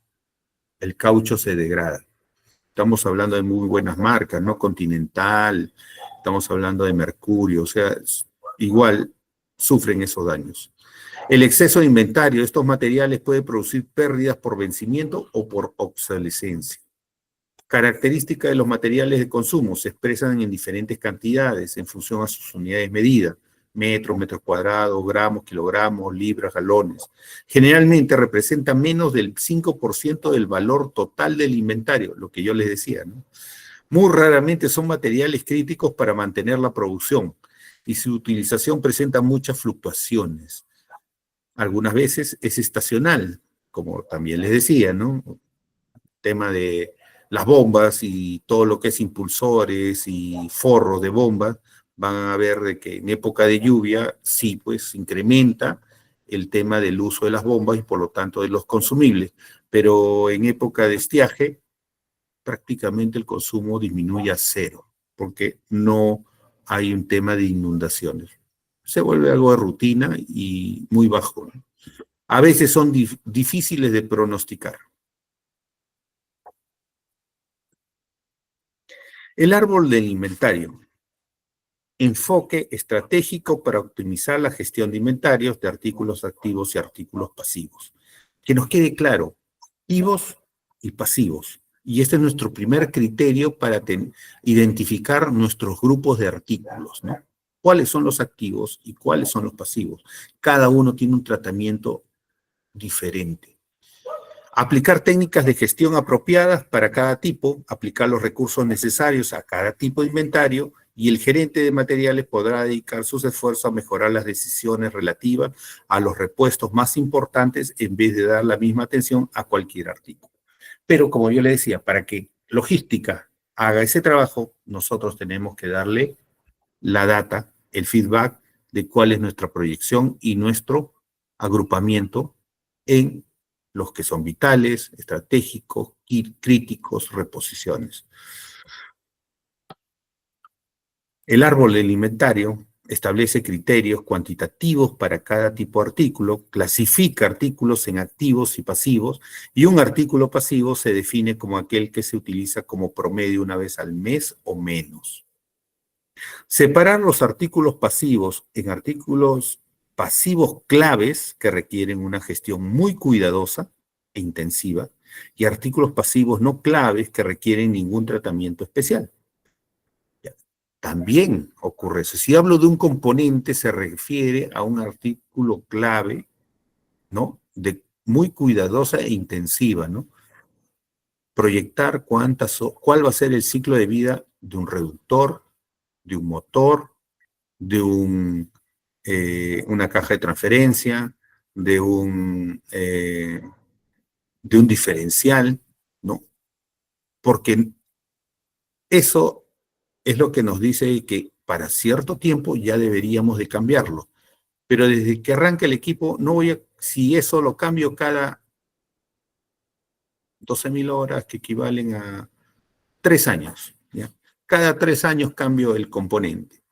el caucho se degrada. Estamos hablando de muy buenas marcas, ¿no? Continental, estamos hablando de Mercurio, o sea, igual sufren esos daños. El exceso de inventario de estos materiales puede producir pérdidas por vencimiento o por obsolescencia. Características de los materiales de consumo se expresan en diferentes cantidades en función a sus unidades medidas: metros, metros cuadrados, gramos, kilogramos, libras, galones. Generalmente representa menos del 5% del valor total del inventario, lo que yo les decía, ¿no? Muy raramente son materiales críticos para mantener la producción y su utilización presenta muchas fluctuaciones. Algunas veces es estacional, como también les decía, ¿no? Tema de las bombas y todo lo que es impulsores y forros de bombas, van a ver de que en época de lluvia sí, pues incrementa el tema del uso de las bombas y por lo tanto de los consumibles, pero en época de estiaje prácticamente el consumo disminuye a cero, porque no hay un tema de inundaciones. Se vuelve algo de rutina y muy bajo, ¿no? A veces son difíciles de pronosticar. El árbol del inventario. Enfoque estratégico para optimizar la gestión de inventarios de artículos activos y artículos pasivos. Que nos quede claro, activos y pasivos. Y este es nuestro primer criterio para identificar nuestros grupos de artículos, ¿no? ¿Cuáles son los activos y cuáles son los pasivos? Cada uno tiene un tratamiento diferente. Aplicar técnicas de gestión apropiadas para cada tipo, aplicar los recursos necesarios a cada tipo de inventario, y el gerente de materiales podrá dedicar sus esfuerzos a mejorar las decisiones relativas a los repuestos más importantes en vez de dar la misma atención a cualquier artículo. Pero como yo le decía, para que logística haga ese trabajo, nosotros tenemos que darle la data, el feedback de cuál es nuestra proyección y nuestro agrupamiento en los que son vitales, estratégicos, críticos, reposiciones. El árbol del inventario establece criterios cuantitativos para cada tipo de artículo, clasifica artículos en activos y pasivos, y un artículo pasivo se define como aquel que se utiliza como promedio una vez al mes o menos. Separar los artículos pasivos en artículos pasivos claves que requieren una gestión muy cuidadosa e intensiva, y artículos pasivos no claves que requieren ningún tratamiento especial. También ocurre eso. Si hablo de un componente, se refiere a un artículo clave, ¿no? De muy cuidadosa e intensiva, ¿no? Proyectar cuál va a ser el ciclo de vida de un reductor, de un motor, de una caja de transferencia, de un diferencial, ¿no? Porque eso es lo que nos dice que para cierto tiempo ya deberíamos de cambiarlo. Pero desde que arranca el equipo, no voy a, si eso lo cambio cada 12.000 horas, que equivalen a 3 años, ¿ya? Cada 3 años cambio el componente.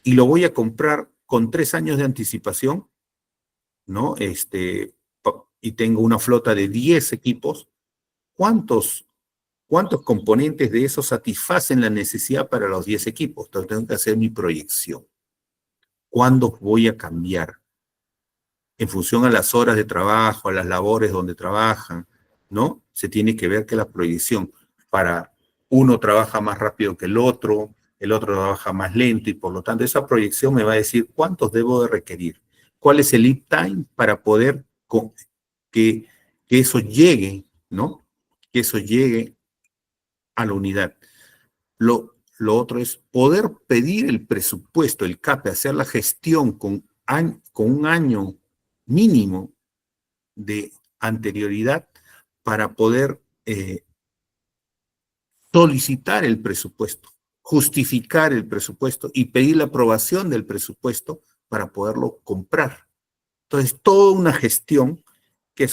Y lo voy a comprar con 3 años de anticipación, ¿no? Y tengo una flota de 10 equipos. ¿Cuántos componentes de esos satisfacen la necesidad para los 10 equipos? Entonces tengo que hacer mi proyección. ¿Cuándo voy a cambiar? en función a las horas de trabajo, a las labores donde trabajan, ¿no? Se tiene que ver que la proyección para uno trabaja más rápido que el otro trabaja más lento y por lo tanto esa proyección me va a decir cuántos debo de requerir, cuál es el lead time para poder que eso llegue, ¿no? Que eso llegue a la unidad. Lo otro es poder pedir el presupuesto, el CAPE, hacer la gestión con un año mínimo de anterioridad para poder solicitar el presupuesto, justificar el presupuesto y pedir la aprobación del presupuesto para poderlo comprar. Entonces, toda una gestión que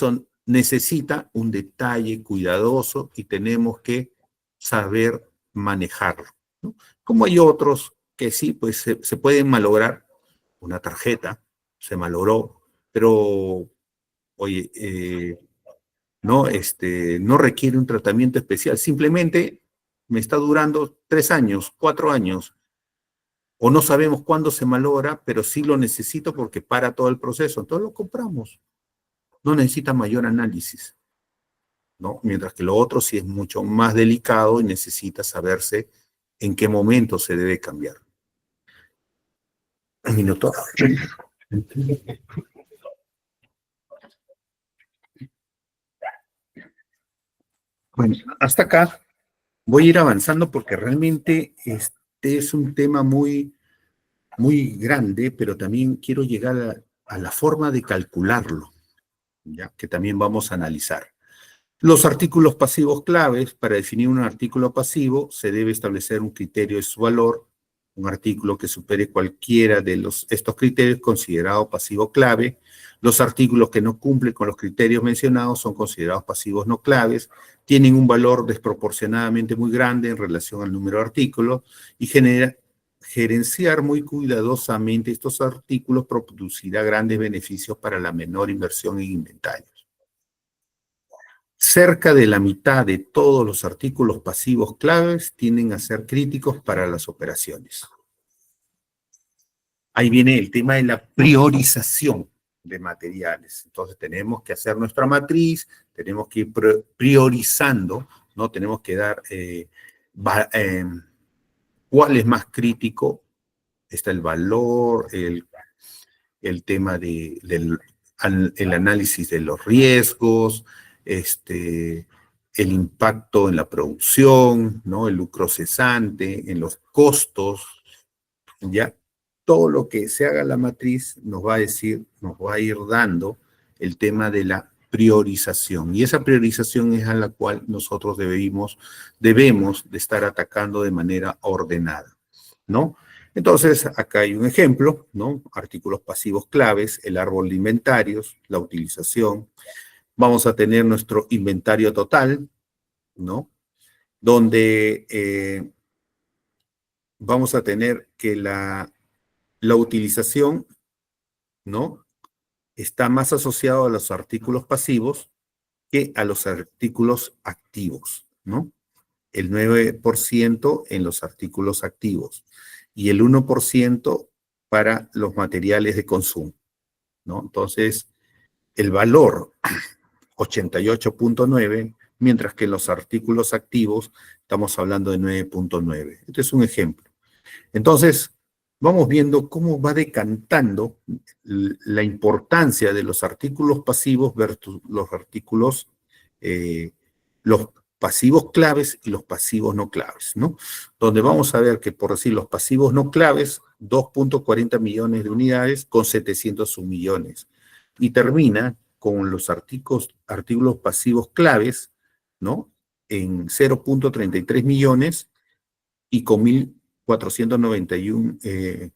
necesita un detalle cuidadoso y tenemos que saber manejarlo, ¿no? Como hay otros que sí, pues se pueden malograr. Una tarjeta se malogró, pero, oye, no requiere un tratamiento especial. Simplemente me está durando 3 años, 4 años, o no sabemos cuándo se malogra, pero sí lo necesito porque para todo el proceso. Entonces lo compramos. No necesita mayor análisis, ¿no? Mientras que lo otro sí es mucho más delicado y necesita saberse en qué momento se debe cambiar. Un minuto. Bueno, hasta acá voy a ir avanzando porque realmente este es un tema muy, muy grande, pero también quiero llegar a la forma de calcularlo, ¿ya? Que también vamos a analizar. Los artículos pasivos claves, para definir un artículo pasivo, se debe establecer un criterio de su valor. Un artículo que supere cualquiera de estos criterios considerado pasivo clave. Los artículos que no cumplen con los criterios mencionados son considerados pasivos no claves, tienen un valor desproporcionadamente muy grande en relación al número de artículos y gerenciar muy cuidadosamente estos artículos producirá grandes beneficios para la menor inversión en inventarios. Cerca de la mitad de todos los artículos pasivos claves tienden a ser críticos para las operaciones. Ahí viene el tema de la priorización de materiales. Entonces tenemos que hacer nuestra matriz, tenemos que ir priorizando, ¿no? Tenemos que dar cuál es más crítico. Está el valor, el tema del análisis de los riesgos, el impacto en la producción, ¿no? El lucro cesante, en los costos, ¿ya? Todo lo que se haga la matriz nos va a decir, nos va a ir dando el tema de la priorización. Y esa priorización es a la cual nosotros debemos de estar atacando de manera ordenada, ¿no? Entonces, acá hay un ejemplo, ¿no? Artículos pasivos claves, el árbol de inventarios, la utilización. Vamos a tener nuestro inventario total, ¿no? Donde vamos a tener que la utilización, ¿no? Está más asociado a los artículos pasivos que a los artículos activos, ¿no? El 9% en los artículos activos y el 1% para los materiales de consumo, ¿no? Entonces, el valor 88.9, mientras que en los artículos activos estamos hablando de 9.9. Este es un ejemplo. Entonces, vamos viendo cómo va decantando la importancia de los artículos pasivos versus los artículos, los pasivos claves y los pasivos no claves, ¿no? Donde vamos a ver que, por decir, los pasivos no claves, 2.40 millones de unidades con 701 millones. Y termina con los artículos pasivos claves, ¿no? En 0.33 millones y con 1.491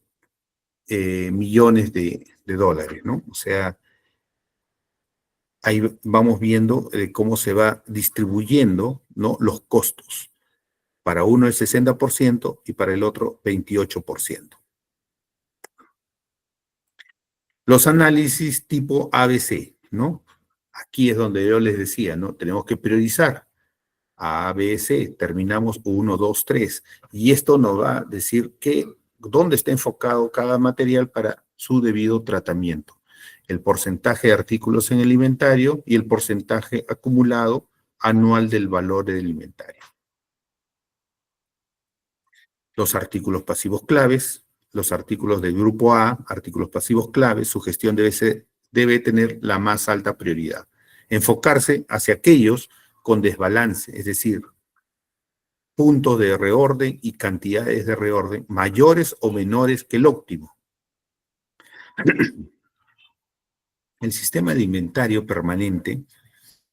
millones de dólares, ¿no? O sea, ahí vamos viendo cómo se va distribuyendo, ¿no? Los costos. Para uno el 60% y para el otro 28%. Los análisis tipo ABC, ¿no? Aquí es donde yo les decía, ¿no? Tenemos que priorizar. A, B, C, terminamos 1, 2, 3. Y esto nos va a decir dónde está enfocado cada material para su debido tratamiento. el porcentaje de artículos en el inventario y el porcentaje acumulado anual del valor del inventario. Los artículos pasivos claves, los artículos del grupo A, artículos pasivos claves, su gestión debe tener la más alta prioridad. Enfocarse hacia aquellos con desbalance, es decir, puntos de reorden y cantidades de reorden mayores o menores que el óptimo. El sistema de inventario permanente,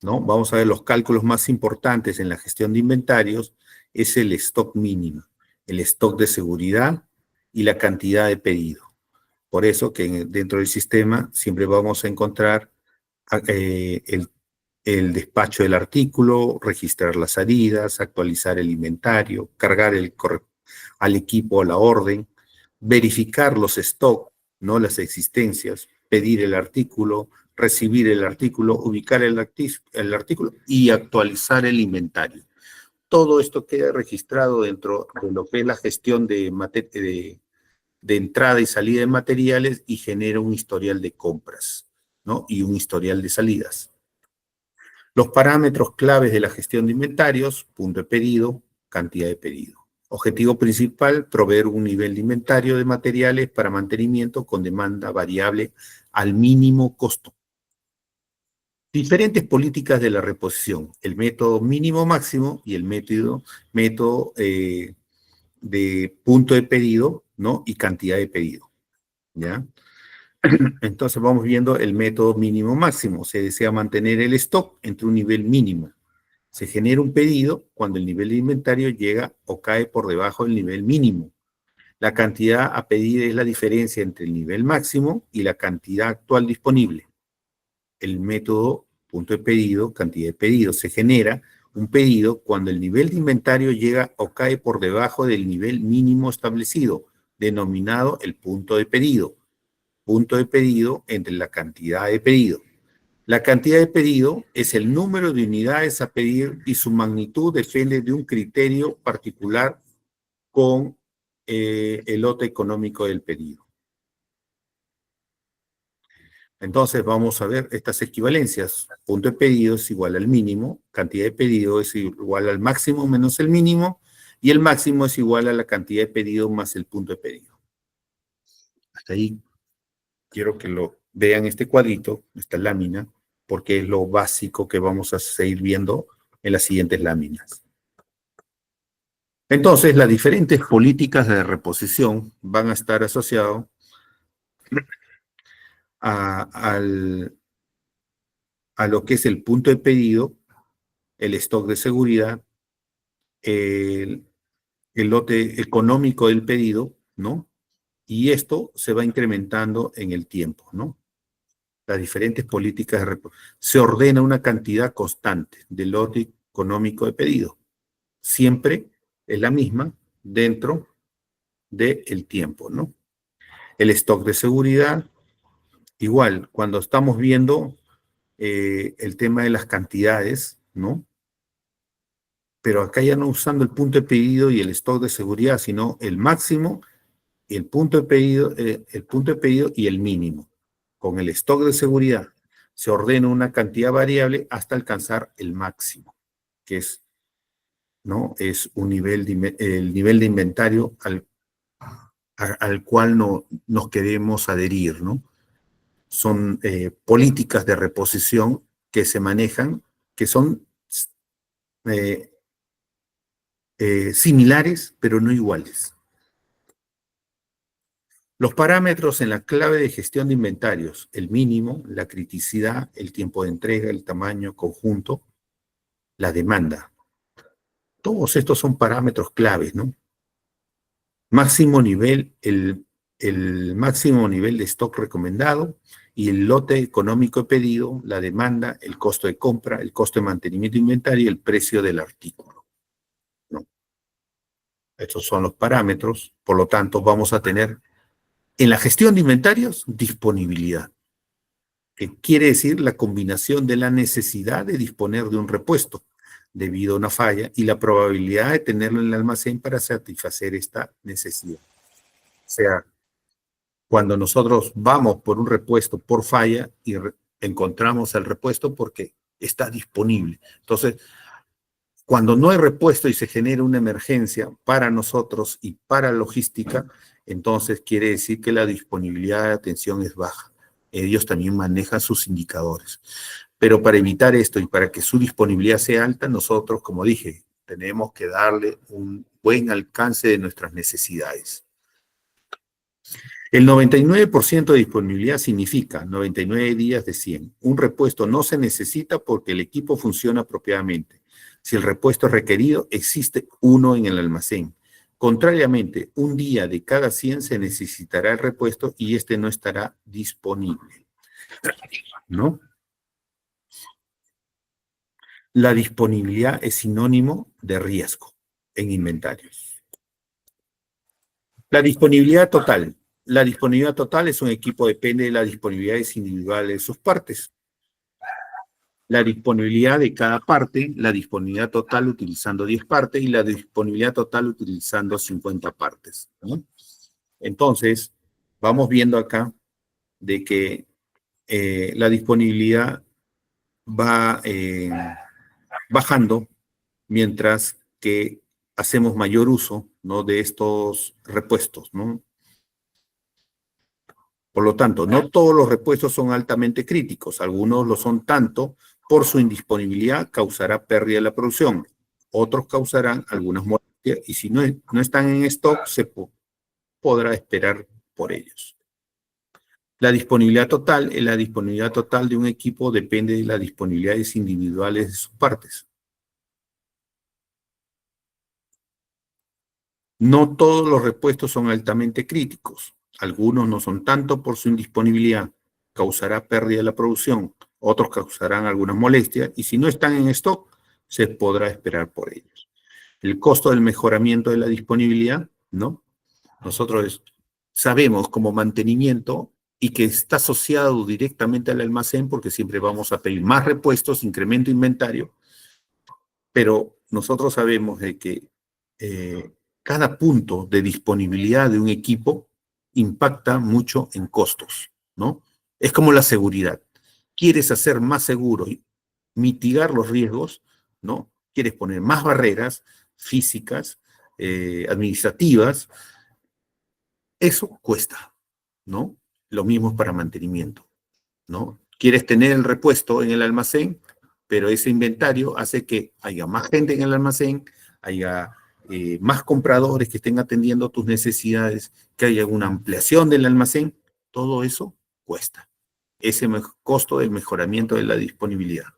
¿no? Vamos a ver los cálculos más importantes en la gestión de inventarios, es el stock mínimo, el stock de seguridad y la cantidad de pedido. Por eso que dentro del sistema siempre vamos a encontrar el despacho del artículo, registrar las salidas, actualizar el inventario, cargar al equipo la orden, verificar los stocks, ¿no? Las existencias, pedir el artículo, recibir el artículo, ubicar el artículo y actualizar el inventario. Todo esto queda registrado dentro de lo que es la gestión de entrada y salida de materiales y genera un historial de compras, ¿no? Y un historial de salidas. Los parámetros claves de la gestión de inventarios: punto de pedido, cantidad de pedido. Objetivo principal: proveer un nivel de inventario de materiales para mantenimiento con demanda variable al mínimo costo. Diferentes políticas de la reposición: el método mínimo máximo y el método de punto de pedido, ¿no? Y cantidad de pedido, ¿ya? Entonces vamos viendo el método mínimo máximo. Se desea mantener el stock entre un nivel mínimo. Se genera un pedido cuando el nivel de inventario llega o cae por debajo del nivel mínimo. La cantidad a pedir es la diferencia entre el nivel máximo y la cantidad actual disponible. El método punto de pedido, cantidad de pedido. Se genera un pedido cuando el nivel de inventario llega o cae por debajo del nivel mínimo establecido, denominado el punto de pedido. Punto de pedido entre la cantidad de pedido. La cantidad de pedido es el número de unidades a pedir y su magnitud depende de un criterio particular con el lote económico del pedido. Entonces vamos a ver estas equivalencias. Punto de pedido es igual al mínimo, cantidad de pedido es igual al máximo menos el mínimo, y el máximo es igual a la cantidad de pedido más el punto de pedido. Hasta ahí quiero que lo vean este cuadrito, esta lámina, porque es lo básico que vamos a seguir viendo en las siguientes láminas. Entonces, las diferentes políticas de reposición van a estar asociadas a lo que es el punto de pedido, el stock de seguridad, el lote económico del pedido, ¿no? Y esto se va incrementando en el tiempo, ¿no? Las diferentes políticas de reposición. Se ordena una cantidad constante del lote económico de pedido. Siempre es la misma dentro del tiempo, ¿no? El stock de seguridad, igual, cuando estamos viendo el tema de las cantidades, ¿no? Pero acá ya no usando el punto de pedido y el stock de seguridad, sino el máximo, el punto de pedido y el mínimo. Con el stock de seguridad se ordena una cantidad variable hasta alcanzar el máximo, que es, ¿no? Es un el nivel de inventario al cual nos queremos adherir, ¿no? Son políticas de reposición que se manejan, que son similares, pero no iguales. Los parámetros en la clave de gestión de inventarios: el mínimo, la criticidad, el tiempo de entrega, el tamaño conjunto, la demanda. Todos estos son parámetros claves, ¿no? Máximo nivel, el máximo nivel de stock recomendado y el lote económico pedido, la demanda, el costo de compra, el costo de mantenimiento de inventario y el precio del artículo, ¿no? Estos son los parámetros, por lo tanto vamos a tener en la gestión de inventarios disponibilidad, que quiere decir la combinación de la necesidad de disponer de un repuesto debido a una falla y la probabilidad de tenerlo en el almacén para satisfacer esta necesidad. O sea, Cuando nosotros vamos por un repuesto por falla y encontramos el repuesto porque está disponible. Entonces, cuando no hay repuesto y se genera una emergencia para nosotros y para logística, entonces quiere decir que la disponibilidad de atención es baja. Ellos también manejan sus indicadores. Pero para evitar esto y para que su disponibilidad sea alta, nosotros, como dije, tenemos que darle un buen alcance de nuestras necesidades. El 99% de disponibilidad significa 99 días de 100. Un repuesto no se necesita porque el equipo funciona apropiadamente. Si el repuesto es requerido, existe uno en el almacén. Contrariamente, un día de cada 100 se necesitará el repuesto y este no estará disponible. ¿No? La disponibilidad es sinónimo de riesgo en inventarios. La disponibilidad total. La disponibilidad total es un equipo, depende de las disponibilidades individuales de sus partes. La disponibilidad de cada parte, la disponibilidad total utilizando 10 partes y la disponibilidad total utilizando 50 partes, ¿no? Entonces, vamos viendo acá de que la disponibilidad va bajando mientras que hacemos mayor uso, ¿no?, de estos repuestos, ¿no? Por lo tanto, no todos los repuestos son altamente críticos. Algunos lo son tanto por su indisponibilidad, causará pérdida de la producción. Otros causarán algunas molestias y si no están en stock, se podrá esperar por ellos. La disponibilidad total, la disponibilidad total de un equipo depende de las disponibilidades individuales de sus partes. No todos los repuestos son altamente críticos. Algunos no son tanto por su indisponibilidad, causará pérdida de la producción. Otros causarán algunas molestias y si no están en stock, se podrá esperar por ellos. El costo del mejoramiento de la disponibilidad, ¿no? Nosotros sabemos como mantenimiento y que está asociado directamente al almacén porque siempre vamos a pedir más repuestos, incremento inventario, pero nosotros sabemos de que cada punto de disponibilidad de un equipo impacta mucho en costos, ¿no? Es como la seguridad. Quieres hacer más seguro y mitigar los riesgos, ¿no? Quieres poner más barreras físicas, administrativas. Eso cuesta, ¿no? Lo mismo es para mantenimiento, ¿no? Quieres tener el repuesto en el almacén, pero ese inventario hace que haya más gente en el almacén, haya más compradores que estén atendiendo tus necesidades, que haya una ampliación del almacén. Todo eso cuesta. Ese costo del mejoramiento de la disponibilidad.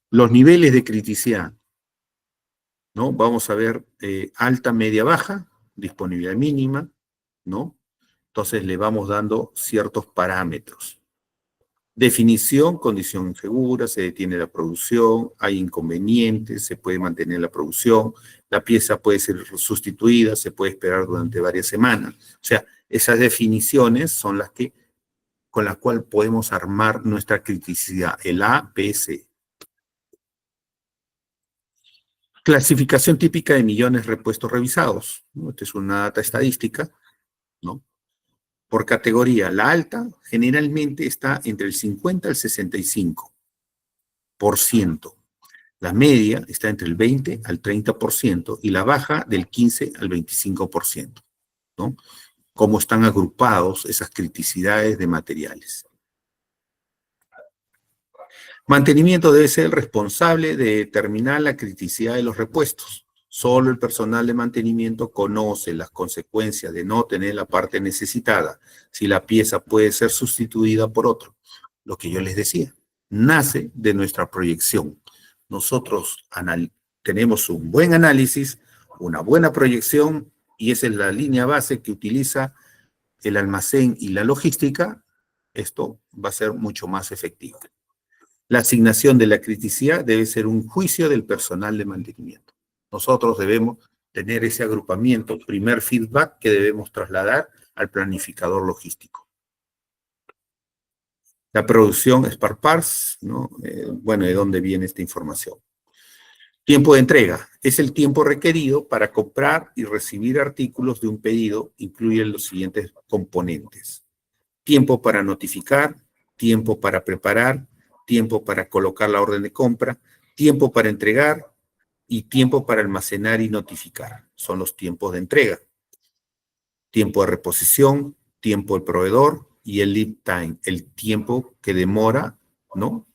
Los niveles de criticidad, ¿no? Vamos a ver alta, media, baja, disponibilidad mínima, ¿no? Entonces le vamos dando ciertos parámetros. Definición, condición insegura, se detiene la producción, hay inconvenientes, se puede mantener la producción, la pieza puede ser sustituida, se puede esperar durante varias semanas. O sea, esas definiciones son las que, con las cuales podemos armar nuestra criticidad, el A, B, C. Clasificación típica de millones de repuestos revisados, ¿no? Esta es una data estadística, ¿no? Por categoría, la alta generalmente está entre el 50 al 65%. La media está entre el 20 al 30% y la baja del 15 al 25%, ¿no? Cómo están agrupados esas criticidades de materiales. Mantenimiento debe ser el responsable de determinar la criticidad de los repuestos. Solo el personal de mantenimiento conoce las consecuencias de no tener la parte necesitada, si la pieza puede ser sustituida por otro. Lo que yo les decía, nace de nuestra proyección. Nosotros tenemos un buen análisis, una buena proyección, y esa es la línea base que utiliza el almacén y la logística. Esto va a ser mucho más efectivo. La asignación de la criticidad debe ser un juicio del personal de mantenimiento. Nosotros debemos tener ese agrupamiento, primer feedback que debemos trasladar al planificador logístico. La producción spare parts, ¿no? Bueno, ¿de dónde viene esta información? Tiempo de entrega. Es el tiempo requerido para comprar y recibir artículos de un pedido. Incluyen los siguientes componentes. Tiempo para notificar, tiempo para preparar, tiempo para colocar la orden de compra, tiempo para entregar y tiempo para almacenar y notificar. Son los tiempos de entrega. Tiempo de reposición, tiempo del proveedor y el lead time, el tiempo que demora, ¿no?,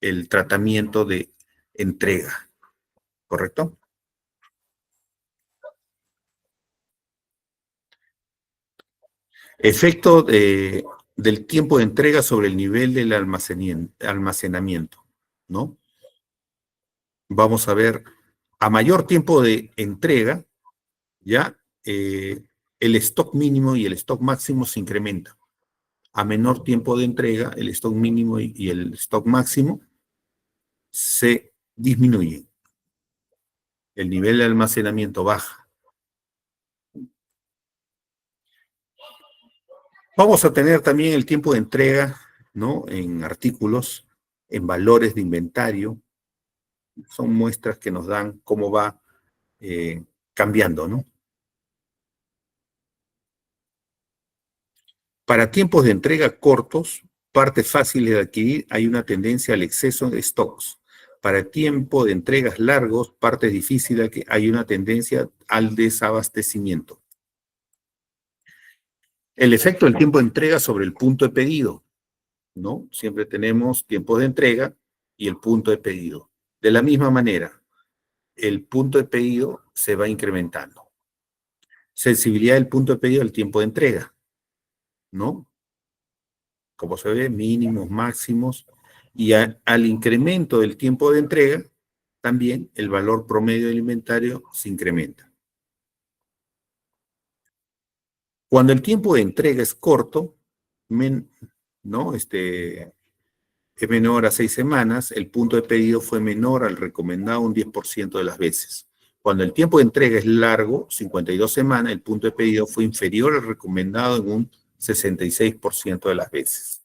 el tratamiento de entrega. ¿Correcto? Efecto del tiempo de entrega sobre el nivel del almacenamiento, ¿no? Vamos a ver, a mayor tiempo de entrega, ya el stock mínimo y el stock máximo se incrementa. A menor tiempo de entrega, el stock mínimo y el stock máximo se disminuyen. El nivel de almacenamiento baja. Vamos a tener también el tiempo de entrega, ¿no?, en artículos, en valores de inventario. Son muestras que nos dan cómo va cambiando, ¿no? Para tiempos de entrega cortos, partes fáciles de adquirir, hay una tendencia al exceso de stocks. Para tiempo de entregas largos, partes difíciles, hay una tendencia al desabastecimiento. El efecto del tiempo de entrega sobre el punto de pedido, ¿no? Siempre tenemos tiempo de entrega y el punto de pedido. De la misma manera, el punto de pedido se va incrementando. Sensibilidad del punto de pedido al tiempo de entrega, ¿no? Como se ve, mínimos, máximos, y al incremento del tiempo de entrega, también el valor promedio del inventario se incrementa. Cuando el tiempo de entrega es corto, ¿no?, es menor a 6 semanas, el punto de pedido fue menor al recomendado un 10% de las veces. Cuando el tiempo de entrega es largo, 52 semanas, el punto de pedido fue inferior al recomendado en un 66% de las veces.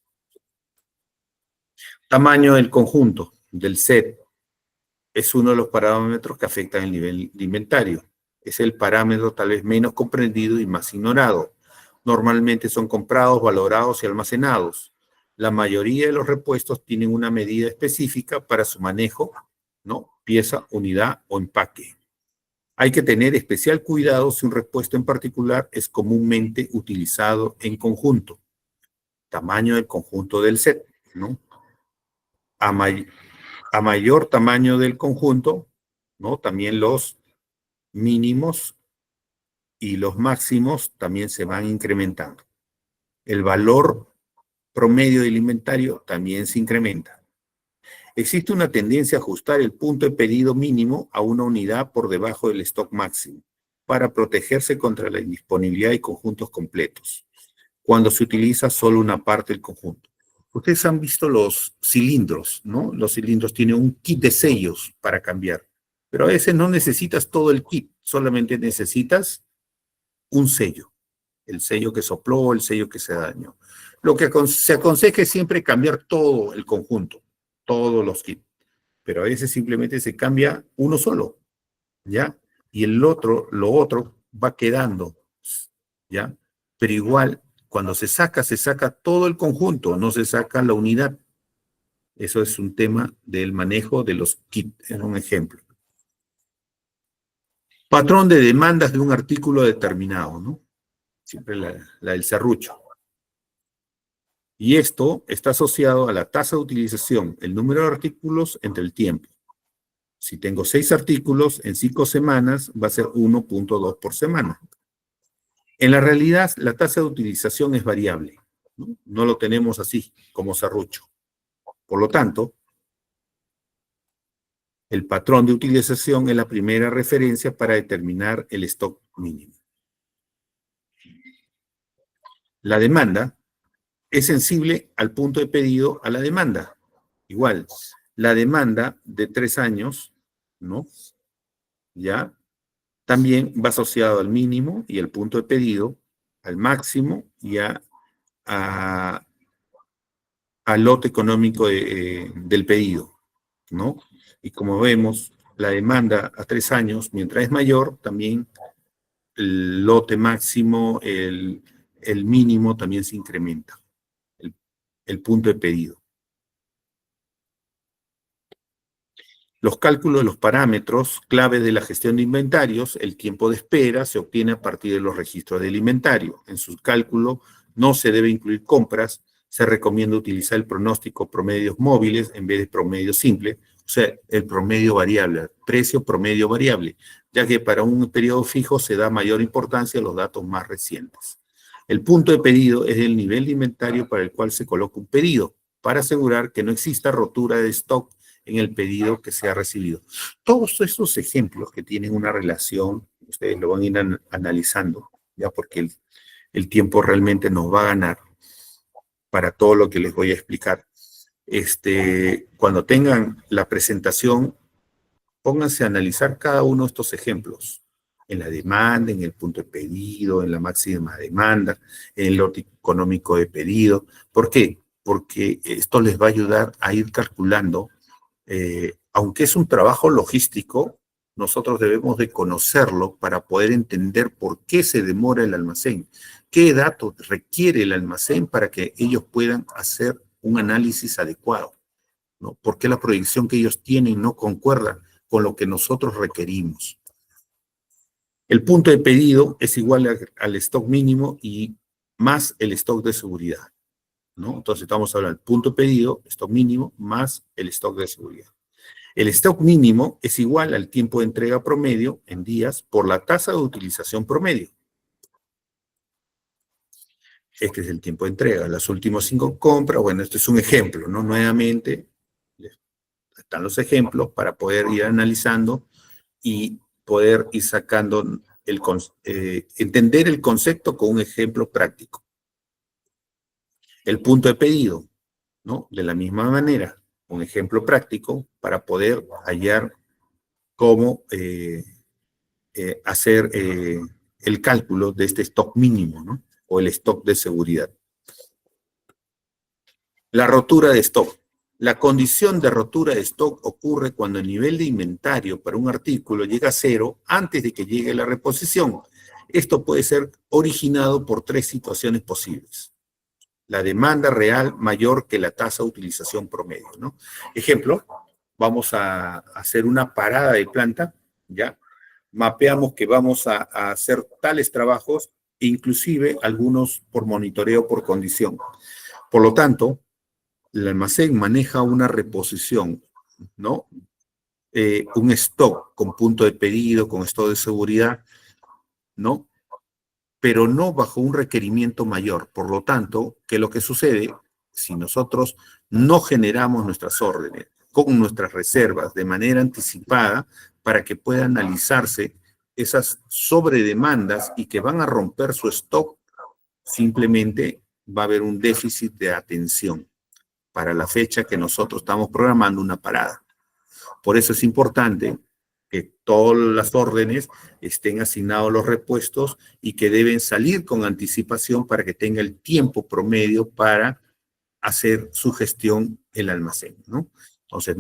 Tamaño del conjunto, del set, es uno de los parámetros que afectan el nivel de inventario. Es el parámetro tal vez menos comprendido y más ignorado. Normalmente son comprados, valorados y almacenados. La mayoría de los repuestos tienen una medida específica para su manejo, ¿no?, pieza, unidad o empaque. Hay que tener especial cuidado si un repuesto en particular es comúnmente utilizado en conjunto. Tamaño del conjunto del set, ¿no? A mayor tamaño del conjunto, ¿no?, también los mínimos y los máximos también se van incrementando. El valor promedio del inventario también se incrementa. Existe una tendencia a ajustar el punto de pedido mínimo a una unidad por debajo del stock máximo para protegerse contra la indisponibilidad de conjuntos completos, cuando se utiliza solo una parte del conjunto. Ustedes han visto los cilindros, ¿no? Los cilindros tienen un kit de sellos para cambiar, pero a veces no necesitas todo el kit, solamente necesitas un sello. El sello que sopló, el sello que se dañó. Lo que se aconseja es siempre cambiar todo el conjunto, todos los kits, pero a veces simplemente se cambia uno solo, ¿ya? Y lo otro va quedando, ¿ya? Pero igual, cuando se saca todo el conjunto, no se saca la unidad. Eso es un tema del manejo de los kits, es un ejemplo. Patrón de demandas de un artículo determinado, ¿no? Siempre la del serrucho. Y esto está asociado a la tasa de utilización, el número de artículos entre el tiempo. Si tengo 6 artículos, en 5 semanas va a ser 1.2 por semana. En la realidad, la tasa de utilización es variable, ¿no? No lo tenemos así, como serrucho. Por lo tanto, el patrón de utilización es la primera referencia para determinar el stock mínimo. La demanda es sensible al punto de pedido a la demanda. Igual, la demanda de 3 años, ¿no?, ya también va asociado al mínimo y el punto de pedido, al máximo y al lote económico del pedido, ¿no? Y como vemos, la demanda a 3 años, mientras es mayor, también el lote máximo, el mínimo también se incrementa, el punto de pedido. Los cálculos de los parámetros clave de la gestión de inventarios, el tiempo de espera se obtiene a partir de los registros del inventario. En su cálculo no se debe incluir compras, se recomienda utilizar el pronóstico promedios móviles en vez de promedio simple, o sea, el promedio variable, precio promedio variable, ya que para un periodo fijo se da mayor importancia a los datos más recientes. El punto de pedido es el nivel de inventario para el cual se coloca un pedido, para asegurar que no exista rotura de stock en el pedido que se ha recibido. Todos estos ejemplos que tienen una relación, ustedes lo van a ir analizando, ya porque el tiempo realmente nos va a ganar para todo lo que les voy a explicar. Cuando tengan la presentación, pónganse a analizar cada uno de estos ejemplos, en la demanda, en el punto de pedido, en la máxima demanda, en el lote económico de pedido. ¿Por qué? Porque esto les va a ayudar a ir calculando. Aunque es un trabajo logístico, nosotros debemos de conocerlo para poder entender por qué se demora el almacén, qué datos requiere el almacén para que ellos puedan hacer un análisis adecuado, ¿no? ¿Por qué la proyección que ellos tienen no concuerda con lo que nosotros requerimos? El punto de pedido es igual al stock mínimo y más el stock de seguridad, ¿no? Entonces estamos hablando del punto de pedido, stock mínimo, más el stock de seguridad. El stock mínimo es igual al tiempo de entrega promedio en días por la tasa de utilización promedio. Este es el tiempo de entrega. Las últimas 5 compras, bueno, este es un ejemplo, ¿no? Nuevamente, están los ejemplos para poder ir analizando y poder ir sacando, entender el concepto con un ejemplo práctico. El punto de pedido, ¿no? De la misma manera, un ejemplo práctico para poder hallar cómo hacer el cálculo de este stock mínimo, ¿no? O el stock de seguridad. La rotura de stock. La condición de rotura de stock ocurre cuando el nivel de inventario para un artículo llega a 0 antes de que llegue la reposición. Esto puede ser originado por 3 situaciones posibles. La demanda real mayor que la tasa de utilización promedio, ¿no? Ejemplo, vamos a hacer una parada de planta, ¿ya? Mapeamos que vamos a hacer tales trabajos, inclusive algunos por monitoreo por condición. Por lo tanto, el almacén maneja una reposición, ¿no? Un stock con punto de pedido, con stock de seguridad, ¿no? Pero no bajo un requerimiento mayor. Por lo tanto, ¿qué es lo que sucede? Si nosotros no generamos nuestras órdenes con nuestras reservas de manera anticipada para que pueda analizarse esas sobredemandas y que van a romper su stock, simplemente va a haber un déficit de atención para la fecha que nosotros estamos programando una parada. Por eso es importante que todas las órdenes estén asignados los repuestos y que deben salir con anticipación para que tenga el tiempo promedio para hacer su gestión el almacén, ¿no? Entonces,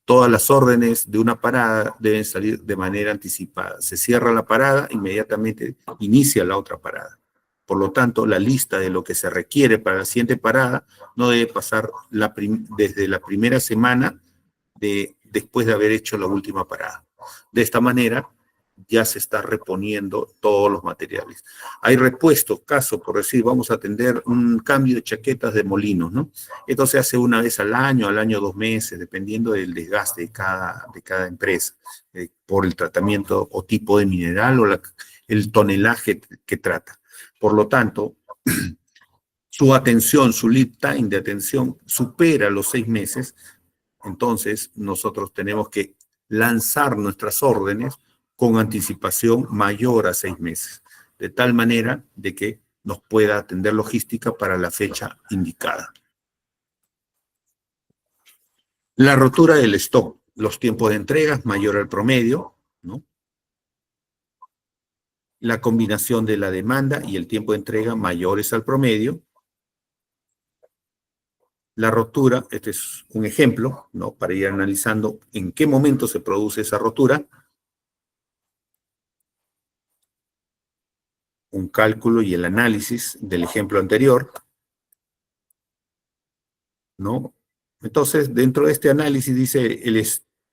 todas las órdenes de una parada deben salir de manera anticipada. Se cierra la parada, inmediatamente inicia la otra parada. Por lo tanto, la lista de lo que se requiere para la siguiente parada no debe pasar desde la primera semana después de haber hecho la última parada. De esta manera, ya se está reponiendo todos los materiales. Hay repuestos, caso por decir, vamos a atender un cambio de chaquetas de molinos, ¿no? Esto se hace una vez al año 2 meses, dependiendo del desgaste de cada empresa, por el tratamiento o tipo de mineral o el tonelaje que trata. Por lo tanto, su atención, su lead time de atención supera los 6 meses, entonces nosotros tenemos que lanzar nuestras órdenes con anticipación mayor a 6 meses, de tal manera de que nos pueda atender logística para la fecha indicada. La rotura del stock, los tiempos de entrega mayor al promedio, ¿no? La combinación de la demanda y el tiempo de entrega mayores al promedio. La rotura, este es un ejemplo, ¿no? Para ir analizando en qué momento se produce esa rotura. Un cálculo y el análisis del ejemplo anterior, ¿no? Entonces, dentro de este análisis dice,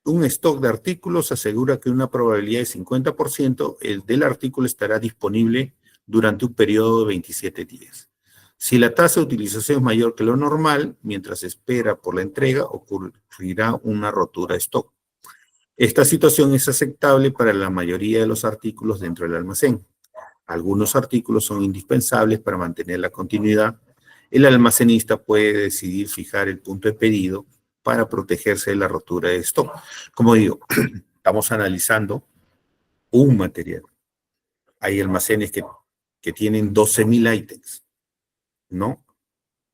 un stock de artículos asegura que una probabilidad de 50% el del artículo estará disponible durante un periodo de 27 días. Si la tasa de utilización es mayor que lo normal, mientras se espera por la entrega, ocurrirá una rotura de stock. Esta situación es aceptable para la mayoría de los artículos dentro del almacén. Algunos artículos son indispensables para mantener la continuidad. El almacenista puede decidir fijar el punto de pedido para protegerse de la rotura de stock. Como digo, estamos analizando un material. Hay almacenes que tienen 12.000 ítems, ¿no?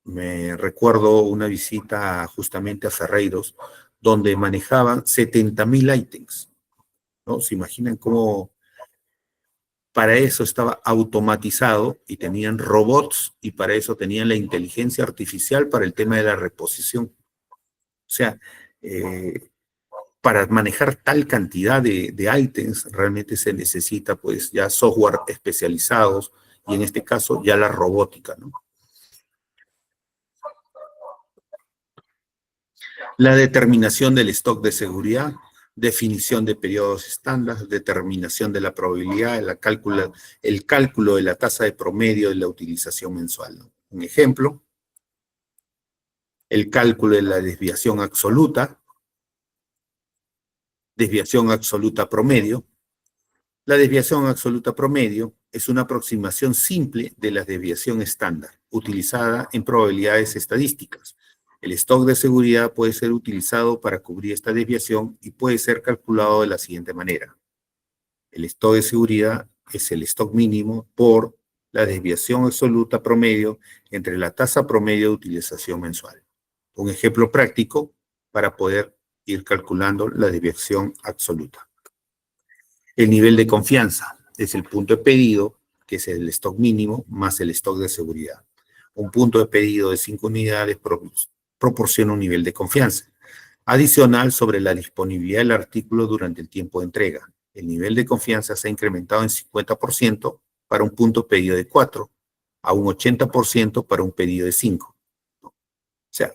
Me recuerdo una visita justamente a Ferreiros, donde manejaban 70.000 ítems, ¿no? ¿Se imaginan cómo para eso estaba automatizado y tenían robots y para eso tenían la inteligencia artificial para el tema de la reposición? O sea, para manejar tal cantidad de ítems realmente se necesita pues ya software especializados y en este caso ya la robótica, ¿no? La determinación del stock de seguridad, definición de periodos estándar, determinación de la probabilidad, el cálculo de la tasa de promedio de la utilización mensual, ¿no? Un ejemplo, el cálculo de la desviación absoluta promedio. La desviación absoluta promedio es una aproximación simple de la desviación estándar, utilizada en probabilidades estadísticas. El stock de seguridad puede ser utilizado para cubrir esta desviación y puede ser calculado de la siguiente manera. El stock de seguridad es el stock mínimo por la desviación absoluta promedio entre la tasa promedio de utilización mensual. Un ejemplo práctico para poder ir calculando la desviación absoluta. El nivel de confianza es el punto de pedido, que es el stock mínimo, más el stock de seguridad. Un punto de pedido de 5 unidades proporciona un nivel de confianza adicional sobre la disponibilidad del artículo durante el tiempo de entrega. El nivel de confianza se ha incrementado en 50% para un punto de pedido de 4, a un 80% para un pedido de 5. O sea,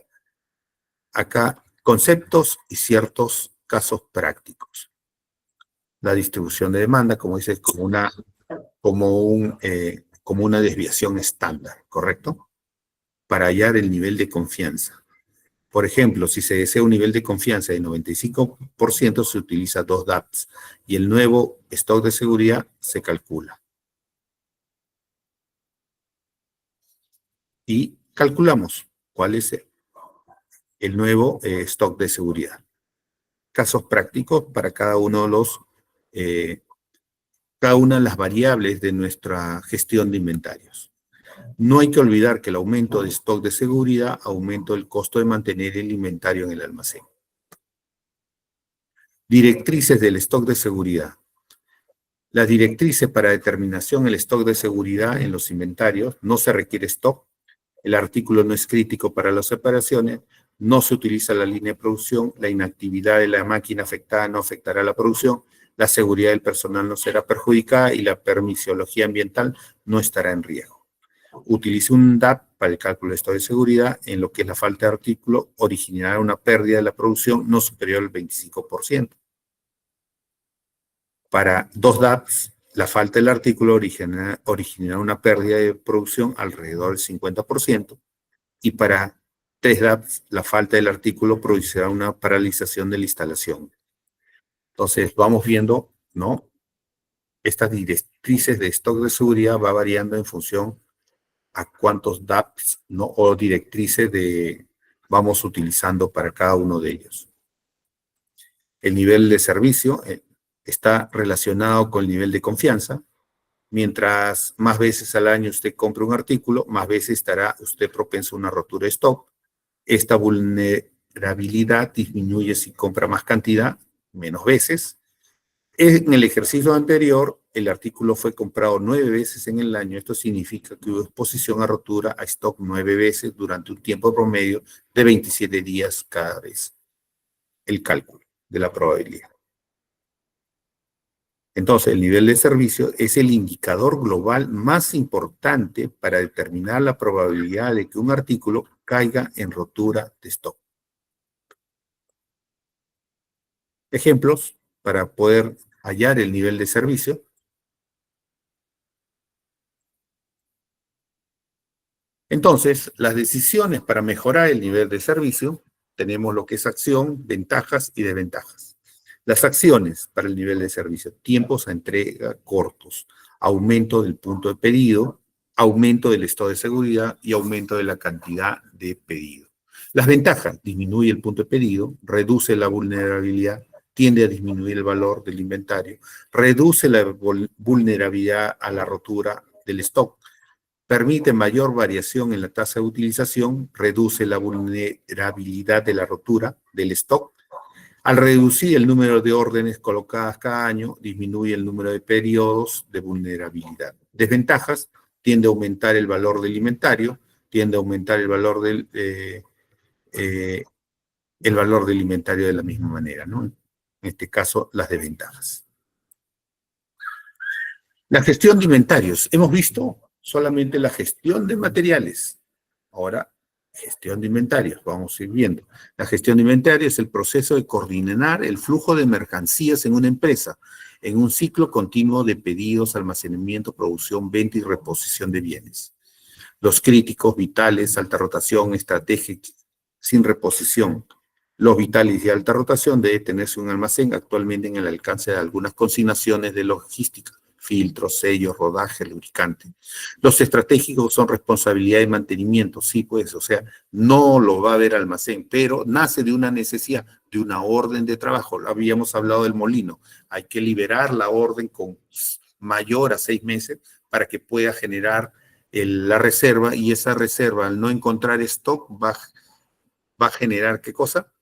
acá conceptos y ciertos casos prácticos. La distribución de demanda, como dice, como una desviación estándar, ¿correcto? Para hallar el nivel de confianza. Por ejemplo, si se desea un nivel de confianza de 95%, se utiliza 2 DAPs y el nuevo stock de seguridad se calcula. Y calculamos cuál es el nuevo stock de seguridad. Casos prácticos para cada una de las variables de nuestra gestión de inventarios. No hay que olvidar que el aumento de stock de seguridad aumenta el costo de mantener el inventario en el almacén. Directrices del stock de seguridad. Las directrices para determinación del stock de seguridad en los inventarios: no se requiere stock, el artículo no es crítico para las operaciones, no se utiliza la línea de producción, la inactividad de la máquina afectada no afectará la producción, la seguridad del personal no será perjudicada y la permisología ambiental no estará en riesgo. Utilice un DAP para el cálculo de stock de seguridad en lo que es la falta de artículo originará una pérdida de la producción no superior al 25%. Para 2 DAPs, la falta del artículo originará una pérdida de producción alrededor del 50%. Y para 3 DAPs, la falta del artículo producirá una paralización de la instalación. Entonces, vamos viendo, ¿no? Estas directrices de stock de seguridad va variando en función a cuántos DAPs, ¿no? O directrices vamos utilizando para cada uno de ellos. El nivel de servicio está relacionado con el nivel de confianza. Mientras más veces al año usted compre un artículo, más veces estará usted propenso a una rotura de stock. Esta vulnerabilidad disminuye si compra más cantidad, menos veces. En el ejercicio anterior, el artículo fue comprado 9 veces en el año, esto significa que hubo exposición a rotura a stock 9 veces durante un tiempo promedio de 27 días cada vez. El cálculo de la probabilidad. Entonces, el nivel de servicio es el indicador global más importante para determinar la probabilidad de que un artículo caiga en rotura de stock. Ejemplos para poder hallar el nivel de servicio. Entonces, las decisiones para mejorar el nivel de servicio, tenemos lo que es acción, ventajas y desventajas. Las acciones para el nivel de servicio: tiempos a entrega cortos, aumento del punto de pedido, aumento del estado de seguridad y aumento de la cantidad de pedido. Las ventajas: disminuye el punto de pedido, reduce la vulnerabilidad, tiende a disminuir el valor del inventario, reduce la vulnerabilidad a la rotura del stock, permite mayor variación en la tasa de utilización, reduce la vulnerabilidad de la rotura del stock. Al reducir el número de órdenes colocadas cada año, disminuye el número de periodos de vulnerabilidad. Desventajas: tiende a aumentar el valor del inventario, tiende a aumentar el valor del inventario de la misma manera, ¿no? En este caso, las desventajas. La gestión de inventarios. Hemos visto solamente la gestión de materiales. Ahora, gestión de inventarios, vamos a ir viendo. La gestión de inventarios es el proceso de coordinar el flujo de mercancías en una empresa, en un ciclo continuo de pedidos, almacenamiento, producción, venta y reposición de bienes. Los críticos, vitales, alta rotación, estratégicos, sin reposición. Los vitales y alta rotación debe tenerse un almacén actualmente en el alcance de algunas consignaciones de logística: filtros, sellos, rodaje, lubricante. Los estratégicos son responsabilidad de mantenimiento, sí, pues, o sea, no lo va a haber almacén, pero nace de una necesidad, de una orden de trabajo. Habíamos hablado del molino. Hay que liberar la orden con mayor a 6 meses para que pueda generar la reserva, y esa reserva, al no encontrar stock, va a generar, ¿qué cosa?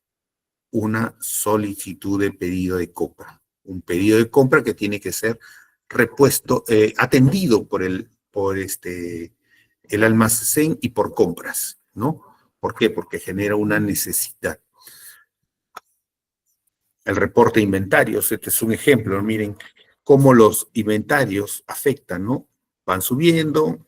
Una solicitud de pedido de compra. Un pedido de compra que tiene que ser repuesto, atendido por el almacén y por compras, ¿no? ¿Por qué? Porque genera una necesidad. El reporte de inventarios, este es un ejemplo, miren cómo los inventarios afectan, ¿no? Van subiendo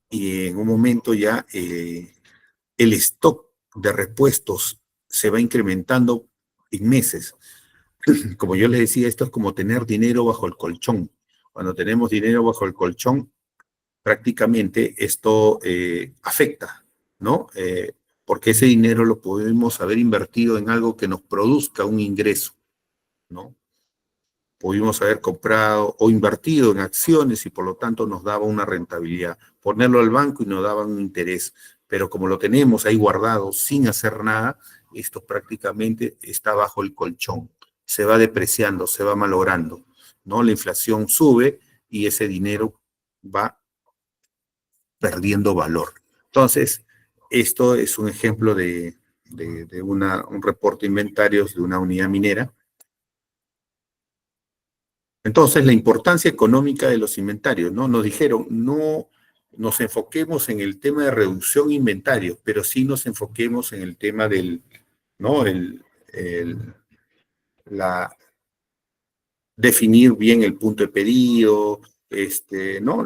y en un momento ya el stock de repuestos se va incrementando en meses. Como yo les decía, esto es como tener dinero bajo el colchón. Cuando tenemos dinero bajo el colchón, prácticamente esto afecta, ¿no? Porque ese dinero lo podemos haber invertido en algo que nos produzca un ingreso, ¿no? Pudimos haber comprado o invertido en acciones y por lo tanto nos daba una rentabilidad. Ponerlo al banco y nos daba un interés. Pero como lo tenemos ahí guardado sin hacer nada, esto prácticamente está bajo el colchón. Se va depreciando, se va malogrando, ¿no? La inflación sube y ese dinero va perdiendo valor. Entonces, esto es un ejemplo de un reporte de inventarios de una unidad minera. Entonces, la importancia económica de los inventarios, ¿no? Nos dijeron, no nos enfoquemos en el tema de reducción de inventarios, pero sí nos enfoquemos en el tema del, ¿no? Definir bien el punto de pedido, ¿no?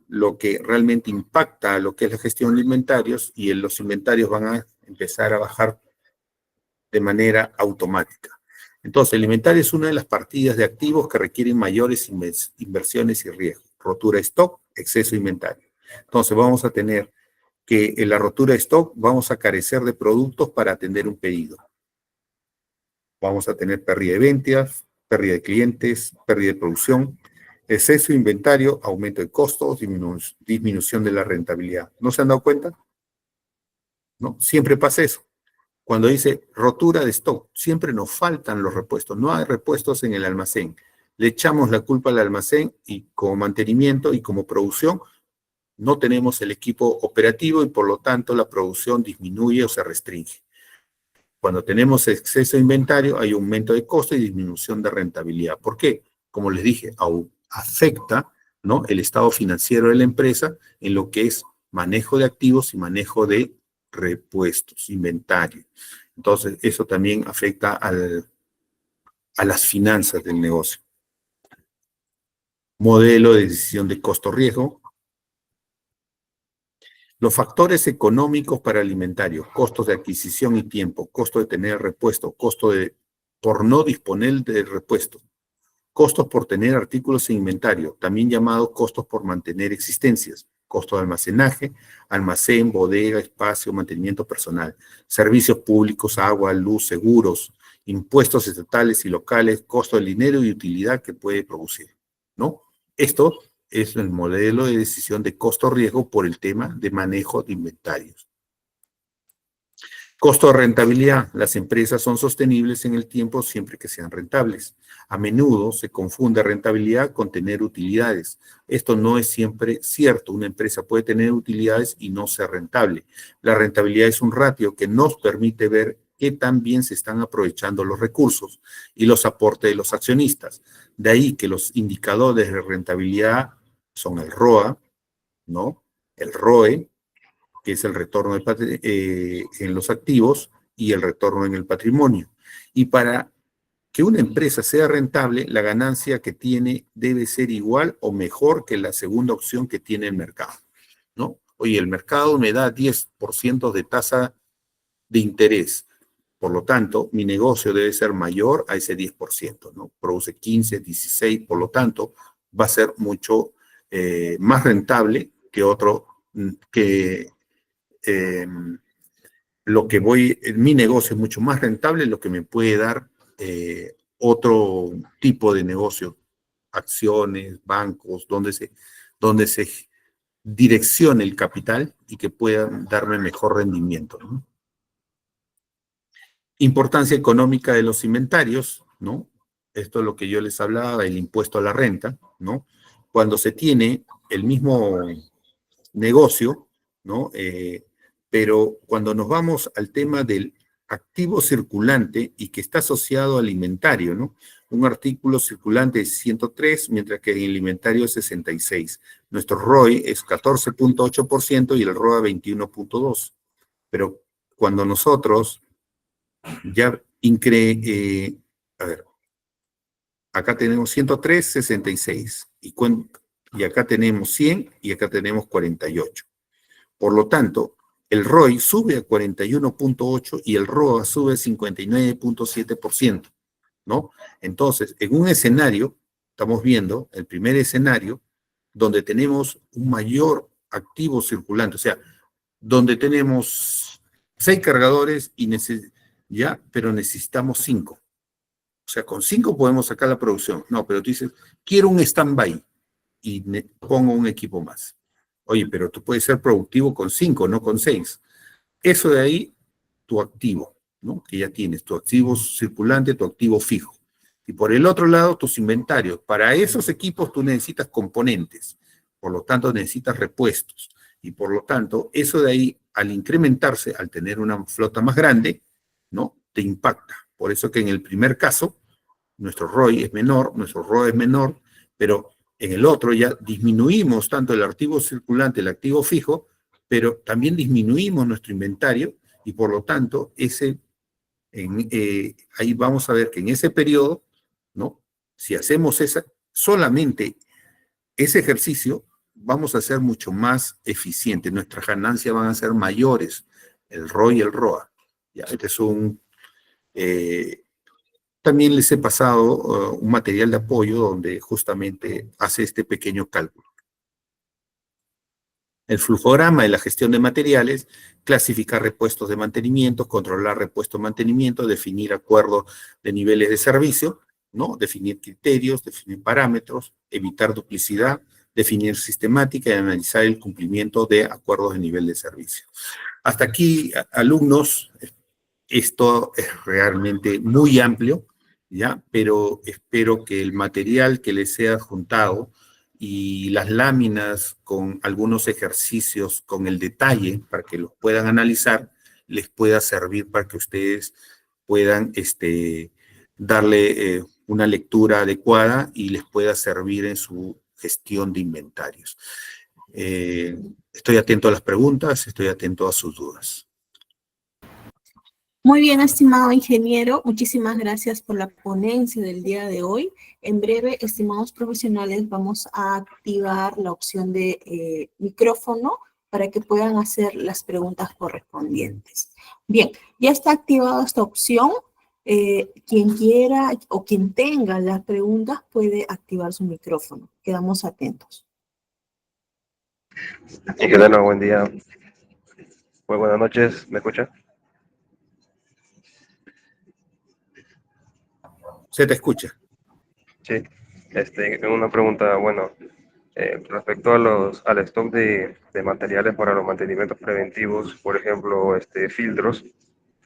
Lo que realmente impacta a lo que es la gestión de inventarios, y los inventarios van a empezar a bajar de manera automática. Entonces, el inventario es una de las partidas de activos que requieren mayores inversiones y riesgos. Rotura de stock, exceso de inventario. Entonces, vamos a tener que en la rotura de stock vamos a carecer de productos para atender un pedido. Vamos a tener pérdida de ventas, pérdida de clientes, pérdida de producción, exceso de inventario, aumento de costos, disminución de la rentabilidad. ¿No se han dado cuenta? ¿No? Siempre pasa eso. Cuando dice rotura de stock, siempre nos faltan los repuestos. No hay repuestos en el almacén. Le echamos la culpa al almacén y como mantenimiento y como producción no tenemos el equipo operativo y por lo tanto la producción disminuye o se restringe. Cuando tenemos exceso de inventario hay aumento de costo y disminución de rentabilidad. ¿Por qué? Como les dije, afecta, ¿no?, el estado financiero de la empresa en lo que es manejo de activos y manejo de repuestos, inventario. Entonces, eso también afecta a las finanzas del negocio. Modelo de decisión de costo-riesgo. Los factores económicos para el inventario, costos de adquisición y tiempo, costo de tener repuesto, costo por no disponer de repuesto, costos por tener artículos en inventario, también llamados costos por mantener existencias, costo de almacenaje, almacén, bodega, espacio, mantenimiento personal, servicios públicos, agua, luz, seguros, impuestos estatales y locales, costo del dinero y utilidad que puede producir, ¿no? Esto es el modelo de decisión de costo-riesgo por el tema de manejo de inventarios. Costo de rentabilidad. Las empresas son sostenibles en el tiempo siempre que sean rentables. A menudo se confunde rentabilidad con tener utilidades. Esto no es siempre cierto. Una empresa puede tener utilidades y no ser rentable. La rentabilidad es un ratio que nos permite ver qué tan bien se están aprovechando los recursos y los aportes de los accionistas. De ahí que los indicadores de rentabilidad son el ROA, ¿no?, el ROE, que es el retorno en los activos, y el retorno en el patrimonio. Y para que una empresa sea rentable, la ganancia que tiene debe ser igual o mejor que la segunda opción que tiene el mercado, ¿no? Oye, el mercado me da 10% de tasa de interés. Por lo tanto, mi negocio debe ser mayor a ese 10%, ¿no? Produce 15, 16, por lo tanto, va a ser mucho más rentable que otro, mi negocio es mucho más rentable, lo que me puede dar otro tipo de negocio, acciones, bancos, donde se direccione el capital y que puedan darme mejor rendimiento, ¿no? Importancia económica de los inventarios, ¿no? Esto es lo que yo les hablaba, el impuesto a la renta, ¿no? Cuando se tiene el mismo negocio, ¿no? Pero cuando nos vamos al tema del activo circulante y que está asociado al inventario, ¿no? Un artículo circulante es 103, mientras que el inventario es 66. Nuestro ROI es 14.8% y el ROA 21.2%. Pero cuando nosotros ya a ver, acá tenemos 103, 66, y acá tenemos 100 y acá tenemos 48. Por lo tanto, el ROI sube a 41.8 y el ROA sube a 59.7%, ¿no? Entonces, en un escenario, estamos viendo el primer escenario, donde tenemos un mayor activo circulante, o sea, donde tenemos 6 cargadores pero necesitamos 5. O sea, con 5 podemos sacar la producción. No, pero tú dices, quiero un stand-by y pongo un equipo más. Oye, pero tú puedes ser productivo con 5, no con 6. Eso de ahí, tu activo, ¿no? Que ya tienes, tu activo circulante, tu activo fijo. Y por el otro lado, tus inventarios. Para esos equipos tú necesitas componentes, por lo tanto necesitas repuestos. Y por lo tanto, eso de ahí, al incrementarse, al tener una flota más grande, ¿no?, te impacta. Por eso que en el primer caso, nuestro ROI es menor, nuestro ROE es menor, pero en el otro ya disminuimos tanto el activo circulante, el activo fijo, pero también disminuimos nuestro inventario y por lo tanto ahí vamos a ver que en ese periodo, ¿no?, si hacemos solamente ese ejercicio, vamos a ser mucho más eficientes, nuestras ganancias van a ser mayores, el ROI y el ROA. Ya, este es también les he pasado un material de apoyo donde justamente hace este pequeño cálculo. El flujograma de la gestión de materiales, clasificar repuestos de mantenimiento, controlar repuestos de mantenimiento, definir acuerdos de niveles de servicio, ¿no?, definir criterios, definir parámetros, evitar duplicidad, definir sistemática y analizar el cumplimiento de acuerdos de nivel de servicio. Hasta aquí, alumnos, esto es realmente muy amplio, ¿ya? Pero espero que el material que les he adjuntado y las láminas con algunos ejercicios con el detalle para que los puedan analizar, les pueda servir para que ustedes puedan darle una lectura adecuada y les pueda servir en su gestión de inventarios. Estoy atento a las preguntas, estoy atento a sus dudas. Muy bien, estimado ingeniero, muchísimas gracias por la ponencia del día de hoy. En breve, estimados profesionales, vamos a activar la opción de micrófono para que puedan hacer las preguntas correspondientes. Bien, ya está activada esta opción. Quien quiera o quien tenga las preguntas puede activar su micrófono. Quedamos atentos. Ingeniero, buen día. Muy buenas noches, ¿me escucha? Se te escucha. Sí. Una pregunta, bueno, respecto al stock de materiales para los mantenimientos preventivos, por ejemplo, filtros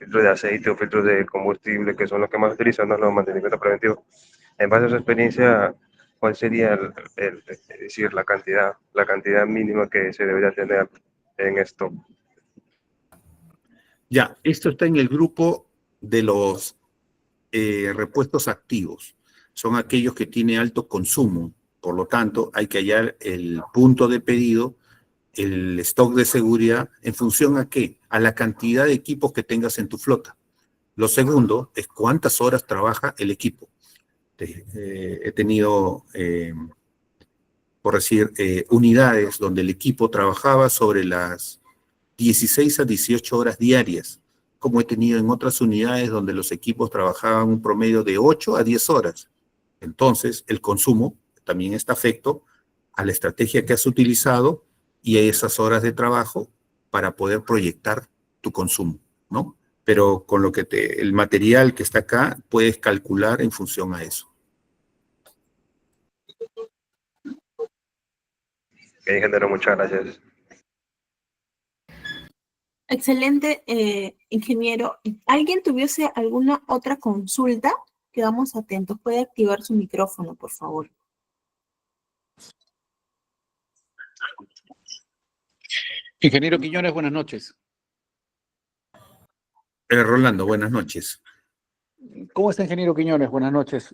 de aceite o filtros de combustible, que son los que más utilizan en los mantenimientos preventivos. En base a su experiencia, ¿cuál sería es decir, la cantidad mínima que se debería tener en stock? Ya, esto está en el grupo de los repuestos activos. Son aquellos que tienen alto consumo. Por lo tanto, hay que hallar el punto de pedido, el stock de seguridad, ¿en función a qué? A la cantidad de equipos que tengas en tu flota. Lo segundo es cuántas horas trabaja el equipo. He tenido, por decir, unidades donde el equipo trabajaba sobre las 16 a 18 horas diarias, como he tenido en otras unidades donde los equipos trabajaban un promedio de 8 a 10 horas. Entonces, el consumo también está afecto a la estrategia que has utilizado y a esas horas de trabajo para poder proyectar tu consumo, ¿no? Pero con el material que está acá, puedes calcular en función a eso. Ingeniero, muchas gracias. Excelente, ingeniero. ¿Alguien tuviese alguna otra consulta? Quedamos atentos. Puede activar su micrófono, por favor. Ingeniero Quiñones, buenas noches. Rolando, buenas noches. ¿Cómo está, ingeniero Quiñones? Buenas noches.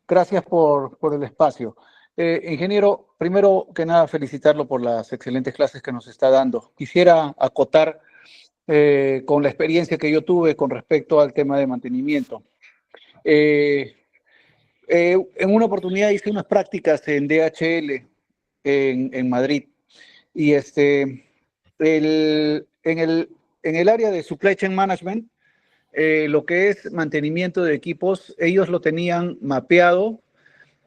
Gracias por el espacio. Ingeniero, primero que nada, felicitarlo por las excelentes clases que nos está dando. Quisiera acotar con la experiencia que yo tuve con respecto al tema de mantenimiento. En una oportunidad hice unas prácticas en DHL en Madrid y en el área de Supply Chain Management, lo que es mantenimiento de equipos, ellos lo tenían mapeado,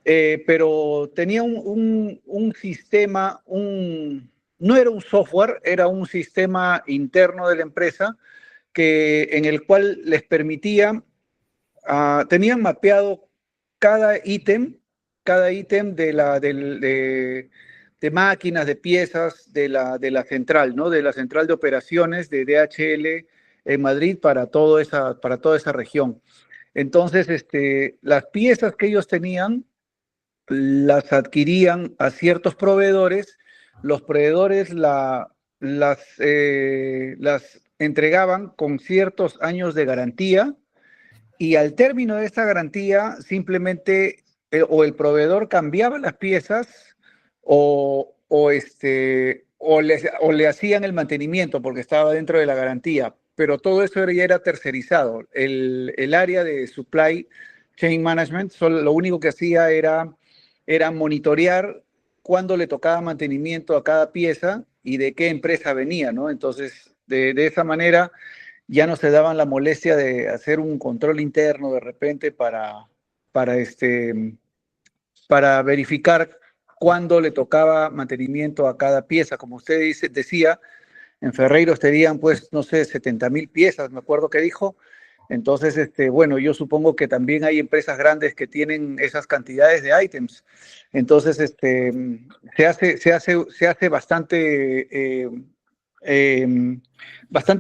pero tenía un sistema, no era un software, era un sistema interno de la empresa en el cual les permitía, tenían mapeado cada ítem de máquinas, de piezas de la central, ¿no? De la central de operaciones de DHL en Madrid para toda esa región. Entonces, las piezas que ellos tenían las adquirían a ciertos proveedores, los proveedores las entregaban con ciertos años de garantía y al término de esta garantía simplemente o el proveedor cambiaba las piezas o le hacían el mantenimiento porque estaba dentro de la garantía, pero todo eso ya era tercerizado. El área de Supply Chain Management, lo único que hacía era monitorear cuándo le tocaba mantenimiento a cada pieza y de qué empresa venía, ¿no? Entonces, de esa manera ya no se daban la molestia de hacer un control interno de repente para verificar cuándo le tocaba mantenimiento a cada pieza. Como usted decía, en Ferreiros tenían, pues, no sé, 70,000 piezas, me acuerdo que dijo. Entonces, bueno, yo supongo que también hay empresas grandes que tienen esas cantidades de ítems. Entonces, se hace bastante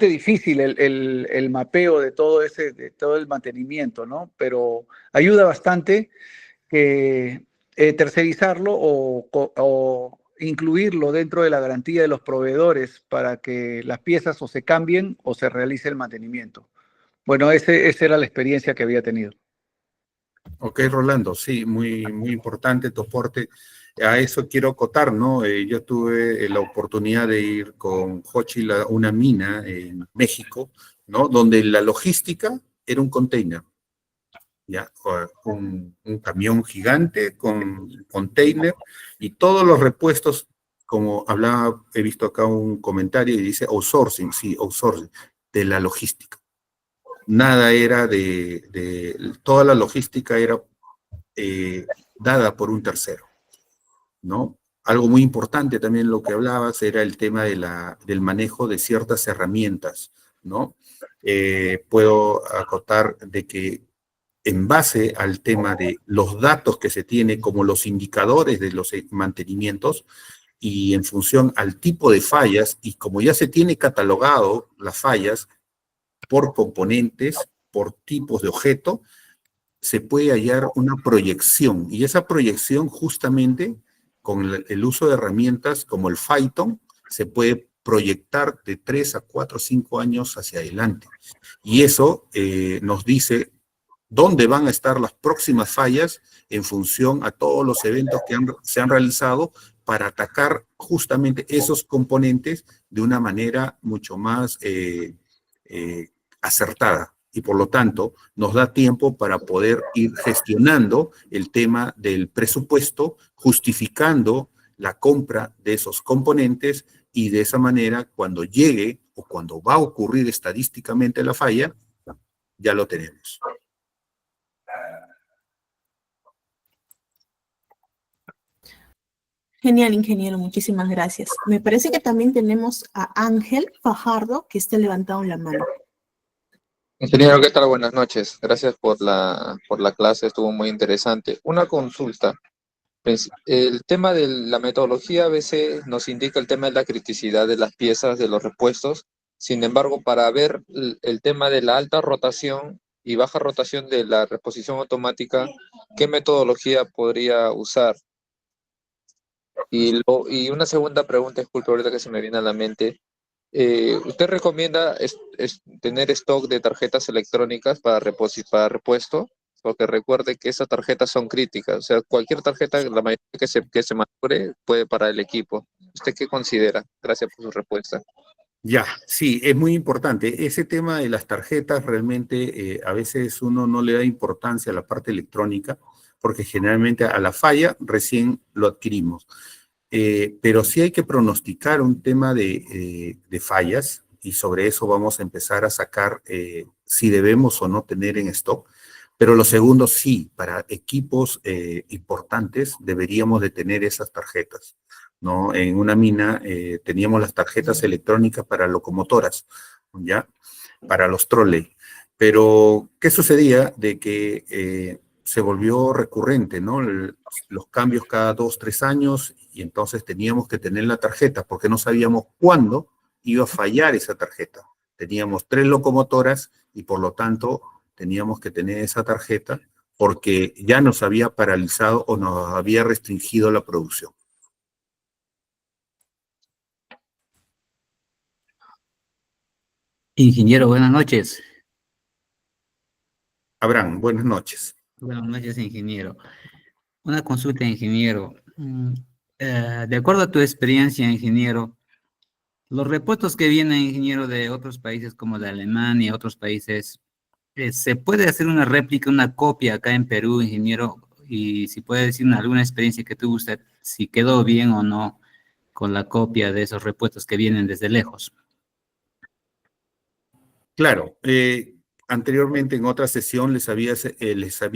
difícil el mapeo de todo el mantenimiento, ¿no? Pero ayuda bastante que tercerizarlo o incluirlo dentro de la garantía de los proveedores para que las piezas o se cambien o se realice el mantenimiento. Bueno, esa era la experiencia que había tenido. Ok, Rolando, sí, muy importante tu aporte. A eso quiero acotar, ¿no? Yo tuve la oportunidad de ir con Hochil a una mina en México, ¿no? Donde la logística era un container, ¿ya? Un camión gigante con container y todos los repuestos, como hablaba, he visto acá un comentario y dice outsourcing, sí, outsourcing, de la logística. Nada era toda la logística era dada por un tercero, ¿no? Algo muy importante también lo que hablabas era el tema del manejo de ciertas herramientas, ¿no? Puedo acotar de que en base al tema de los datos que se tiene como los indicadores de los mantenimientos y en función al tipo de fallas, y como ya se tiene catalogado las fallas por componentes, por tipos de objeto, se puede hallar una proyección, y esa proyección justamente con el uso de herramientas como el Python se puede proyectar de 3 a 4 o 5 años hacia adelante. Y eso nos dice dónde van a estar las próximas fallas en función a todos los eventos que se han realizado para atacar justamente esos componentes de una manera mucho más acertada. Y por lo tanto, nos da tiempo para poder ir gestionando el tema del presupuesto, justificando la compra de esos componentes y de esa manera, cuando llegue o cuando va a ocurrir estadísticamente la falla, ya lo tenemos. Genial, ingeniero, muchísimas gracias. Me parece que también tenemos a Ángel Fajardo, que está levantado la mano. Ingeniero, ¿qué tal? Buenas noches. Gracias por la clase, estuvo muy interesante. Una consulta. El tema de la metodología a veces nos indica el tema de la criticidad de las piezas, de los repuestos. Sin embargo, para ver el tema de la alta rotación y baja rotación de la reposición automática, ¿qué metodología podría usar? Y una segunda pregunta, disculpe, ahorita que se me viene a la mente. ¿Usted recomienda tener stock de tarjetas electrónicas para repuesto? Porque recuerde que esas tarjetas son críticas. O sea, cualquier tarjeta, la mayoría que se madure, puede parar el equipo. ¿Usted qué considera? Gracias por su respuesta. Ya, sí, es muy importante. Ese tema de las tarjetas realmente a veces uno no le da importancia a la parte electrónica porque generalmente a la falla recién lo adquirimos. Pero sí hay que pronosticar un tema de fallas y sobre eso vamos a empezar a sacar si debemos o no tener en stock. Pero lo segundo, sí, para equipos importantes deberíamos de tener esas tarjetas, ¿no? En una mina teníamos las tarjetas electrónicas para locomotoras, ¿ya? Para los trolley. Pero, ¿qué sucedía? De que se volvió recurrente, ¿no? Los cambios cada 2, 3 años y entonces teníamos que tener la tarjeta porque no sabíamos cuándo iba a fallar esa tarjeta. Teníamos 3 locomotoras y por lo tanto teníamos que tener esa tarjeta porque ya nos había paralizado o nos había restringido la producción. Ingeniero, buenas noches. Abraham, buenas noches. Buenas noches, ingeniero. Una consulta, ingeniero. De acuerdo a tu experiencia, ingeniero, los repuestos que vienen, ingeniero, de otros países como de Alemania y otros países, ¿se puede hacer una réplica, una copia acá en Perú, ingeniero? Y si puede decir alguna experiencia que tuvo usted, si quedó bien o no con la copia de esos repuestos que vienen desde lejos. Claro, anteriormente en otra sesión les había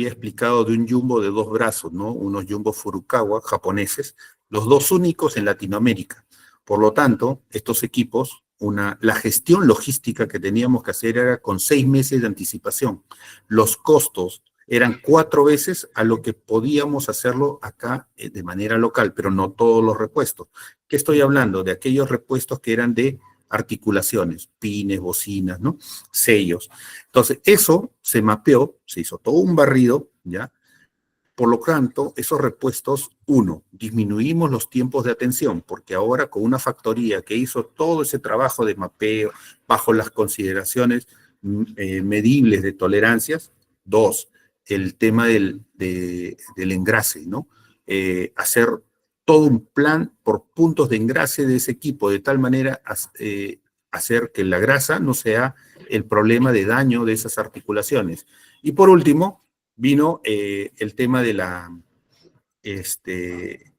explicado de un jumbo de 2 brazos, ¿no? Unos jumbo Furukawa japoneses, los 2 únicos en Latinoamérica. Por lo tanto, estos equipos, la gestión logística que teníamos que hacer era con 6 meses de anticipación. Los costos eran 4 veces a lo que podíamos hacerlo acá de manera local, pero no todos los repuestos. ¿Qué estoy hablando? De aquellos repuestos que eran de articulaciones, pines, bocinas, ¿no? Sellos. Entonces, eso se mapeó, se hizo todo un barrido, ¿ya? Por lo tanto, esos repuestos, uno, disminuimos los tiempos de atención, porque ahora con una factoría que hizo todo ese trabajo de mapeo bajo las consideraciones medibles de tolerancias, 2, el tema del engrase, ¿no? Hacer todo un plan por puntos de engrase de ese equipo, de tal manera hacer que la grasa no sea el problema de daño de esas articulaciones. Y por último, vino el tema de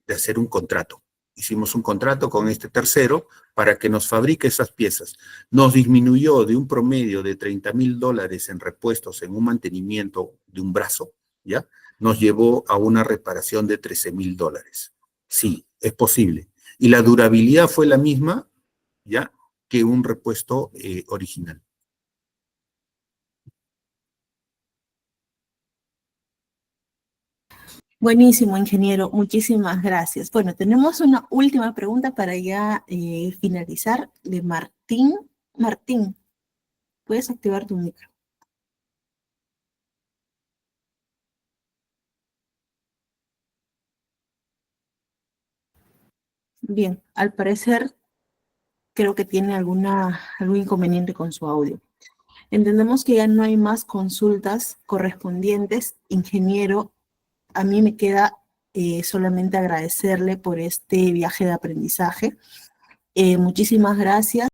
hacer un contrato. Hicimos un contrato con este tercero para que nos fabrique esas piezas. Nos disminuyó de un promedio de $30,000 en repuestos en un mantenimiento de un brazo, ¿ya? Nos llevó a una reparación de $13,000. Sí, es posible. Y la durabilidad fue la misma, ¿ya?, que un repuesto original. Buenísimo, ingeniero. Muchísimas gracias. Bueno, tenemos una última pregunta para ya finalizar de Martín. Martín, puedes activar tu micro. Bien, al parecer creo que tiene algún inconveniente con su audio. Entendemos que ya no hay más consultas correspondientes. Ingeniero, a mí me queda solamente agradecerle por este viaje de aprendizaje. Muchísimas gracias.